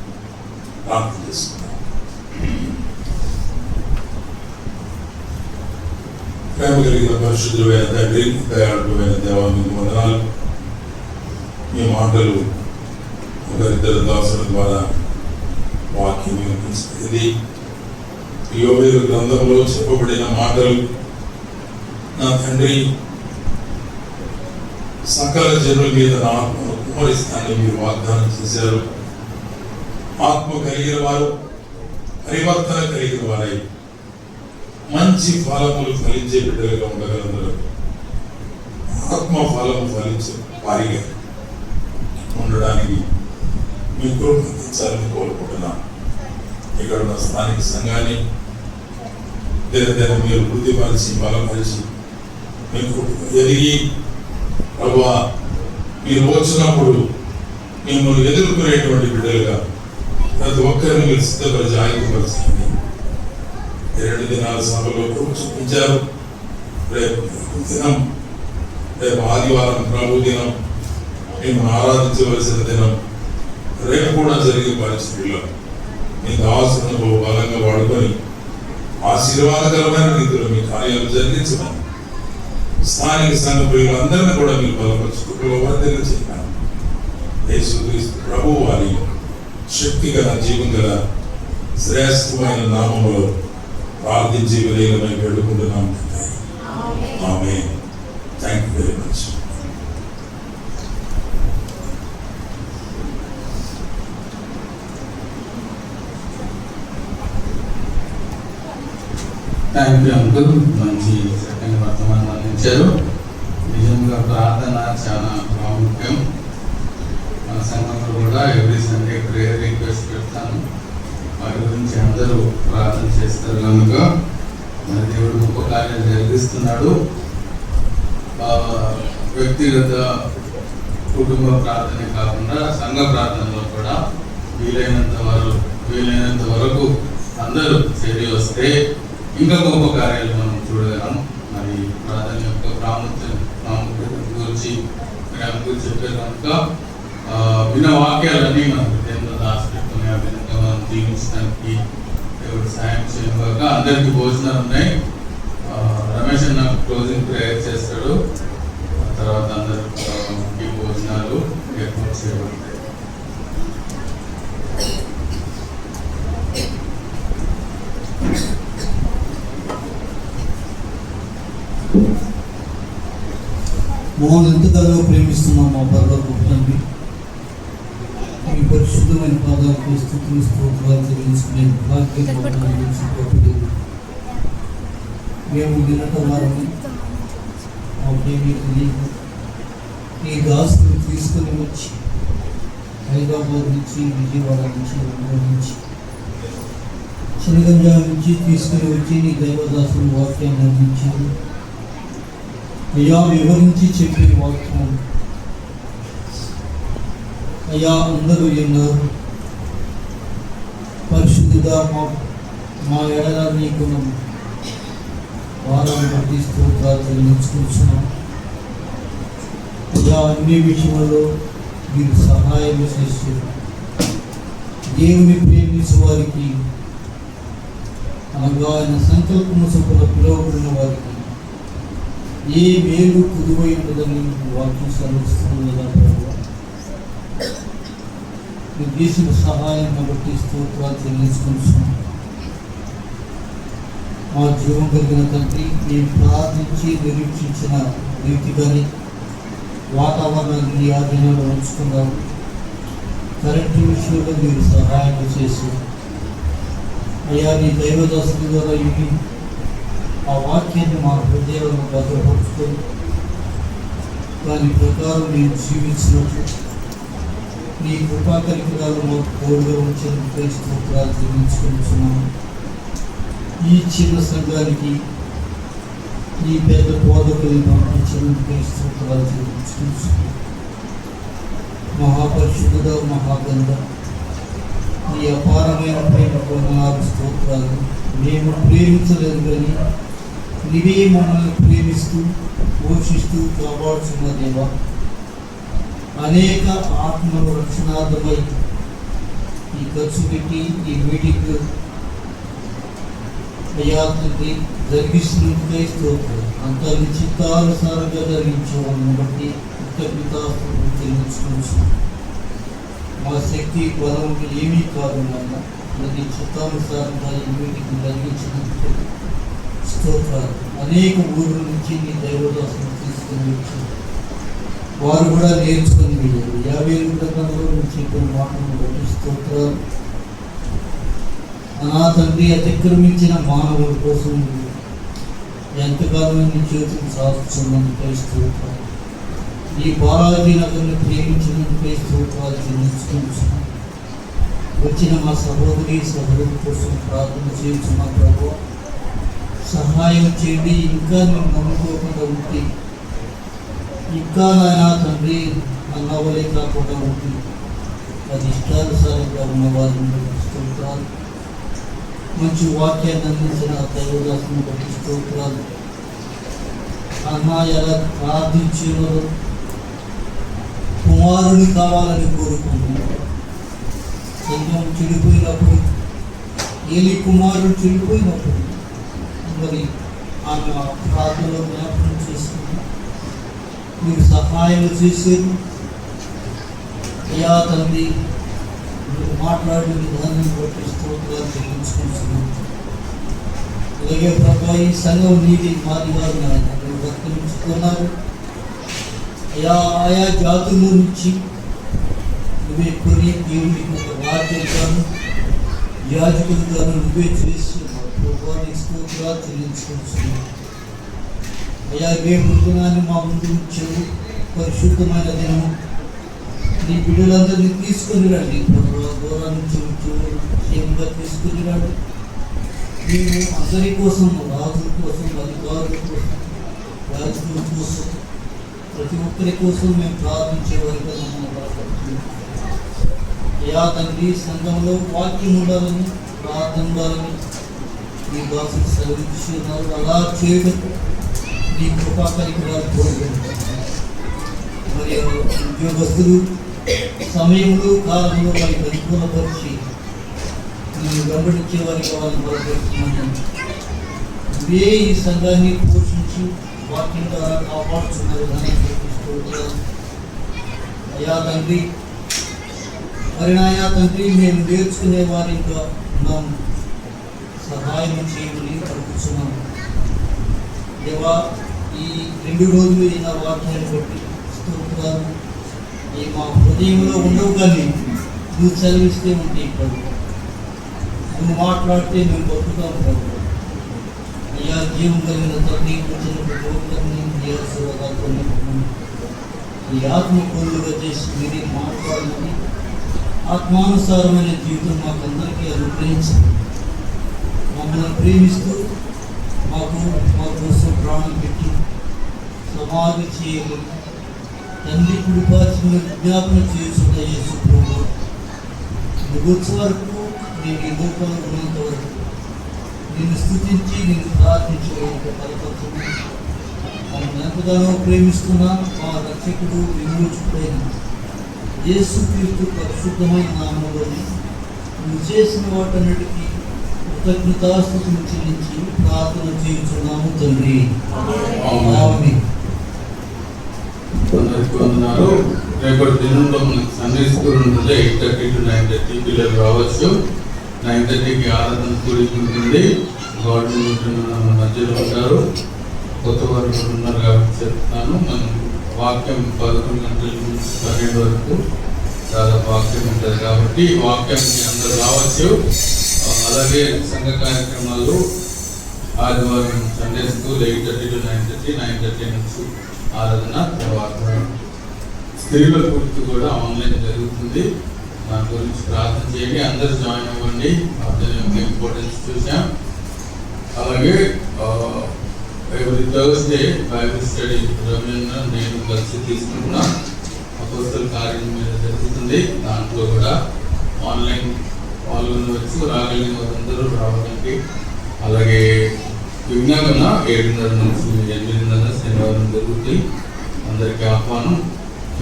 ప్రార్థన చేసుకున్నాను. ప్రేమ కలిగిన పరిశుద్ధుడైన తండ్రి, దయాళుడైన దేవా, మీకు వందనాలు. మీ మాటలు ఒకరిద్దరు దాసుల ద్వారా వాక్యం వినిపిస్తుంది. యోవేలు గ్రంథంలో చెప్పబడిన మాటలు నా తండ్రి సకల జనుల మీద నా ఆత్మను కుమ్మరిస్తానని మీరు వాగ్దానం చేశారు. ఆత్మ కలిగిన వారు, పరివర్తన కలిగిన వారై మంచి ఫలములు ఫలించే బిడ్డలుగా ఉండగలరు. ఆత్మ ఫలము ఫలించే వారిగా ఉండడానికి మీ కృప అందించాలని కోరుకుంటున్నాను. ఇక్కడ ఉన్న స్థానిక సంఘాన్ని దినదిన మీరు వృద్ధిపరిచి బలపరిచి మీకు ఎదిగి ప్రభువా మీరు వచ్చినప్పుడు మిమ్మల్ని ఎదుర్కొనేటువంటి బిడ్డలుగా ప్రతి ఒక్కరిని మీరు సిద్ధపరిచి ఆయుధపరచండి. 2 దినాల సభలో చూపించారు. రేపు దినం రేపు ఆదివారం ప్రభు దినం, మేము ఆరాధించవలసిన దినం, రేపు కూడా జరిగే పరిస్థితుల్లో మీ దాసులను బలంగా వాడుకొని ఆశీర్వాదకరమైన రీతిలో మీ కార్యాలు జరిగించమని స్థానిక సంఘ ప్రియులందరినీ కూడా మీరు బలపరుచుకుంటూ వర్ధన చేయాలి. యేసుక్రీస్తు ప్రభు వారి శక్తి గల జీవం గల శ్రేష్టమైన నామములో ప్రార్థించి వినయమై వేడుకుంటున్నాం. ఆమేన్. Thank you very much. Thank you uncle, మంచి చక్కని వర్తమానం అందించారు. నిజంగా ప్రార్థన చాలా ప్రాముఖ్యం. మన సంఘంలో కూడా ఎవ్రీ సండే ప్రేయర్ రిక్వెస్ట్ పెడతాను. వారి గురించి అందరూ ప్రార్థన చేస్తారు కనుక మరి దేవుడు గొప్ప కార్యాలు జరిగిస్తున్నాడు. వ్యక్తిగత కుటుంబ ప్రార్థనే కాకుండా సంఘ ప్రార్థనలో కూడా వీలైనంత వరకు అందరూ చేరి వస్తే ఇంకా గొప్ప కార్యాలు మనం చూడగలం. మరి ప్రార్థన యొక్క ప్రాముఖ్యత గురించి మీరు అందరూ చెప్పారు కనుక విన్న వాక్యాలన్నీ మన హృదయంలో దాచిపెట్టుకుని ఆ విధంగా మనం జీవించడానికి దేవుడు సాయం చేయక అందరికీ భోజనాలు ఉన్నాయి. రమేష్ అన్న క్లోజింగ్ ప్రేయర్ చేస్తాడు. తర్వాత అందరికి భోజనాలు ఏర్పాటు చేయబడతాయి. మమ్మల్ని ఎంతగానో ప్రేమిస్తున్నాం మా పరలోకపు తండ్రి. మీ పరిశుద్ధమైన పాదాలకు స్తుతులు స్తోత్రాలు చెల్లించుకునే భాగ్యం మేము వినట వారని మాకేమీ తెలియదు. ఈ దాసులు తీసుకొని వచ్చి హైదరాబాద్ నుంచి, విజయవాడ నుంచి, ఒంగోలు నుంచి, చినగంజాల నుంచి తీసుకొని వచ్చి నీ దైవదాసులు వాక్యాన్ని అందించారు. అయ్యా, వివరించి చెప్పే వాక్యం అయ్యా అందరూ విన్నారు. పరిశుద్ధిగా మా ఎడల నీకు వారాన్ని బట్టి స్తోత్రాలు చెల్లించుకుంటున్నాం. అయ్యా, అన్ని విషయంలో మీరు సహాయం చేశారు. దేవుని ప్రేమించే వారికి అనగా ఆయన సంకల్పము చొప్పున పిలువబడిన వారికి ఏ మేలు కుదువై ఉండదని వాక్యం సెలవిస్తుంది కదా ప్రభు. మీరు చేసిన సహాయం బట్టి స్తోత్రాలు చెల్లించుకుంటున్నాం. మా జీవం కలిగిన తండ్రి, మేము ప్రార్థించి నిరీక్షించిన రీతిగానే వాతావరణాన్ని ఆ దినాలు ఉంచుకున్నాము. కరెంటు విషయంలో మీరు సహాయం చేసి అయ్యా నీ దైవదాసుల ద్వారా ఇవి ఆ వాక్యాన్ని మా హృదయాలను భద్రపరుచుకొని దాని ప్రకారం నేను జీవించినట్లు నీ కృపా కలిగినాలు మాకు తోడుగా ఉంచినందుకు స్తోత్రాలు చెల్లించుకుంటున్నాము. ఈ చిన్న సంఘానికి ఈ పెద్ద బోధకులను పంపించినందుకు స్తోత్రాలు చెల్లించుకుంటున్నాము. మహాపరిశుద్ధ మహాగంధ ఈ అపారమైన ప్రేమ వందనాలు స్తోత్రాలు. మేము ప్రేమించలేదు కానీ నీవే మమ్మల్ని ప్రేమిస్తూ పోషిస్తూ కాపాడుతున్న దేవా. అనేక ఆత్మలు రక్షణార్థమై ఈ ఖర్చు పెట్టి ఈ మీటింగ్ అయాత్మకి జరిగిస్తున్నట్టుగా స్తోత్రాలు. అంత నిశ్చితానుసారంగా జరిగించేవాళ్ళని బట్టి కృతజ్ఞతాస్తుతులు చెల్లించుకుంటున్నాం. మా శక్తి బలం ఏమీ కాదు నాన్న, అది చిత్తానుసారంగా ఈ మీటింగ్ జరిగించినందుకు స్తోత్రాలు. అనేక ఊర్ల నుంచి నీ దైవదాసులు తీసుకుని వచ్చారు. వారు కూడా నేర్చుకుని వెళ్ళారు. 50 గ్రంథంలో నుంచి కొన్ని మాటలను బట్టి స్తోత్రాలు. నా తండ్రి, అతిక్రమించిన మానవుల కోసం ఎంతకాలం నీ చేతులు సాధించున్నందుకై స్తోత్రాలు. ఈ బాలాజీనగర్ని ప్రేమించినందుకై స్తోత్రాలు చెల్లించుకుంటున్నాను. వచ్చిన మా సహోదరుల కోసం ప్రార్థన చేయించున్న ప్రభు సహాయం చేయండి. ఇంకా మేము నమ్ముకోకుండా ఉంటే, ఇంకా నాయన తండ్రి అన్నవలే కాకుండా ఉంటే అది ఇష్టానుసారంగా ఉన్నవారిని స్తోత్రాలు. మంచి వాక్యాన్ని అందించిన దైవదాసుని బట్టి స్తోత్రాలు. అన్న ఎలా ప్రార్థించినో కుమారుని కావాలని కోరుకుంటున్నాను. సంఘం చెడిపోయినప్పుడు, ఏలి కుమారుడు చెడిపోయినప్పుడు మరి ఆమె ప్రార్థనలో జ్ఞాపకం చేసుకుని మీరు సహాయం చేసేది. అయ్యా తండ్రి, మీరు మాట్లాడే విధానం బట్టి స్తోత్రాలు చెల్లించుకుంటున్నాను. అలాగే ప్రభా, ఈ సంఘం నీది మాది కాదు నాయన, మీరు వర్తించుకున్నారు. ఆయా జాతుల నుంచి నువ్వే కొని దేవునికి ఒక బాధ్యతను యాజకులుగాను నువ్వే చేసి ప్రభావానికి స్తోత్రాలు చెల్లించుకుంటున్నాను. అయ్యా రేపు దినాన్ని మా ముందు ఉంచావు, పరిశుద్ధమైన దినము. నీ బిడ్డలందరినీ తీసుకొని రండి ప్రభావ, దూరం నుంచి క్షేమంగా తీసుకొని రండి. మేము అందరి కోసం, రాజుల కోసం, అధికారుల కోసం, యాజకుల కోసం, ప్రతి ఒక్కరి కోసం మేము ప్రార్థించే వారిగా మమ్మల్ని బలపడుతున్నాం. అయ్యా తండ్రి, సంఘంలో వాక్యం ఉండాలని, ప్రార్థన ఉండాలని మీ దాసులు సెలవించి ఉన్నారు. అలా చేయడం నీ కృపా పరికరాలు కోరుకుంటున్నాం. మరి ఉద్యోగస్తులు సమయంలో కాలంలో వారికి అనుకూలపరిచి నేను వెంబడించే వారికి వాళ్ళని బలపడుతున్నాను. ఇవే ఈ సంఘాన్ని పోషించి వాక్యం ద్వారా కాపాడుతున్నారు. అయ్యా తండ్రి, మరి నాయా తండ్రి, మేము నేర్చుకునే వారి ఇంకా ఉన్నాము, సహాయం చేయమని అడుగుతున్నాము. దేవా, ఈ 2 రోజులు అయిన వాక్యాన్ని బట్టి స్తోత్రాలు. ఈ మా హృదయంలో ఉండవు కానీ నువ్వు చదివిస్తే ఉంటే ఇప్పుడు నువ్వు మాట్లాడితే మేము బతుకుతాం ప్రభు. అయ్యా జీవం కలిగిన తండ్రి, వచ్చిన ఈ ఆత్మ కోళ్ళుగా చేసి మీరే మాట్లాడాలని, ఆత్మానుసారమైన జీవితం మాకందరికీ అనుగ్రహించండి. మమ్మల్ని ప్రేమిస్తూ మా కోసం ప్రాణం పెట్టి సమాధి చేయగలి తండ్రి కుడిపార్చిన విజ్ఞాపన చేసుకున్న యేసు ప్రభు, నువ్వు వచ్చే వరకు, నేను ఈ లోకంలో ఉన్నంత వరకు నిన్ను స్తుతించి నిన్ను ప్రార్థించడానికి బలపడుతున్నా. మమ్మల్ని ఎంతగానో ప్రేమిస్తున్నా మా రక్షకుడు విమోచకుడైన యేసుక్రీస్తు పరిశుద్ధమైన నామములోని నువ్వు చేసిన వాటన్నిటికీ కృతజ్ఞతాస్తుతులు చెల్లించి ప్రార్థన చేయుచున్నాము తండ్రి. ఆమేన్. అందరికీ వందనాలు. రేపటి దినంలో మనకు సండే స్కూల్ ఉంటుంది. 8:30 to 9:30 పిల్లలు రావచ్చు. 9:30కి ఆరాధన కూడిక ఉంటుంది. గవర్నమెంట్ మన మధ్యలో ఉంటారు. కొత్త వారు ఉన్నారు కాబట్టి చెప్తున్నాను. మనం వాక్యం 11 గంటల నుంచి 12 వరకు దాదాపు వాక్యం ఉంటుంది కాబట్టి వాక్యానికి అందరూ రావచ్చు. అలాగే సంఘ కార్యక్రమాలు ఆదివారం సండే స్కూల్ 8:30 to 9:30, 9:30 నుంచి ఆరాధన. తర్వాత స్త్రీల గురించి కూడా ఆన్లైన్ జరుగుతుంది. దాని గురించి ప్రార్థన చేయండి. అందరూ జాయిన్ అవ్వండి. ప్రార్థన యొక్క ఇంపార్టెన్స్ చూసాం. అలాగే every Thursday Bible study Ravindra నేను కలిసి తీసుకున్న అపోస్తల కార్యం మీద జరుగుతుంది. దాంట్లో కూడా ఆన్లైన్ పాల్గొనవచ్చు. రాగలిగిన వారందరూ రావడానికి. అలాగే విజ్ఞాపన 7:30 నుంచి 8:30 శనివారం జరుగుతుంది. అందరికీ ఆహ్వానం.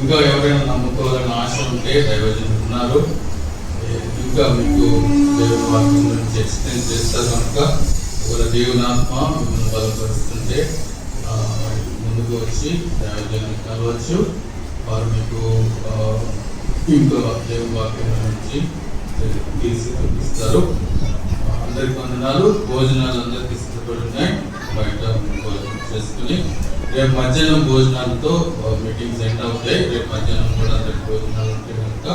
ఇంకా ఎవరైనా నమ్ముకోవాలని ఆశ ఉంటే దైవజనులు ఉన్నారు. ఇంకా మీకు దేవుని వాక్యం గురించి ఎక్స్ప్లెయిన్ చేస్తారు కనుక ఒకవేళ దేవుని ఆత్మ మిమ్మల్ని బలపరుస్తుంటే ముందుకు వచ్చి దైవజనులు కలవచ్చు. వారు మీకు ఇంకా దేవుని వాక్యం నుంచి తీసి పంపిస్తారు. అందరికి వందనాలు. భోజనాలు అందరికి సిద్ధపడి ఉన్నాయి. బయట భోజనం చేసుకుని రేపు మధ్యాహ్నం భోజనాలతో మీటింగ్స్ ఎండ్ అవుతాయి. రేపు మధ్యాహ్నం కూడా అందరికి భోజనాలు ఉంటే కనుక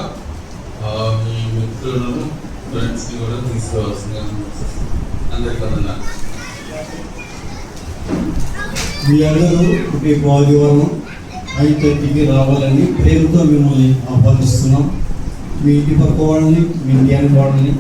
మీ మిత్రులను ఫ్రెండ్స్ని కూడా తీసుకోవాల్సిందిగా అందరికి వందనాలు. మీ అందరూ రేపు ఆదివారం 5:30కి రావాలని ప్రేమతో మిమ్మల్ని ఆహ్వానిస్తున్నాం. మీ ఇంటి పక్క వాళ్ళని, మీ ఇంటి వాళ్ళని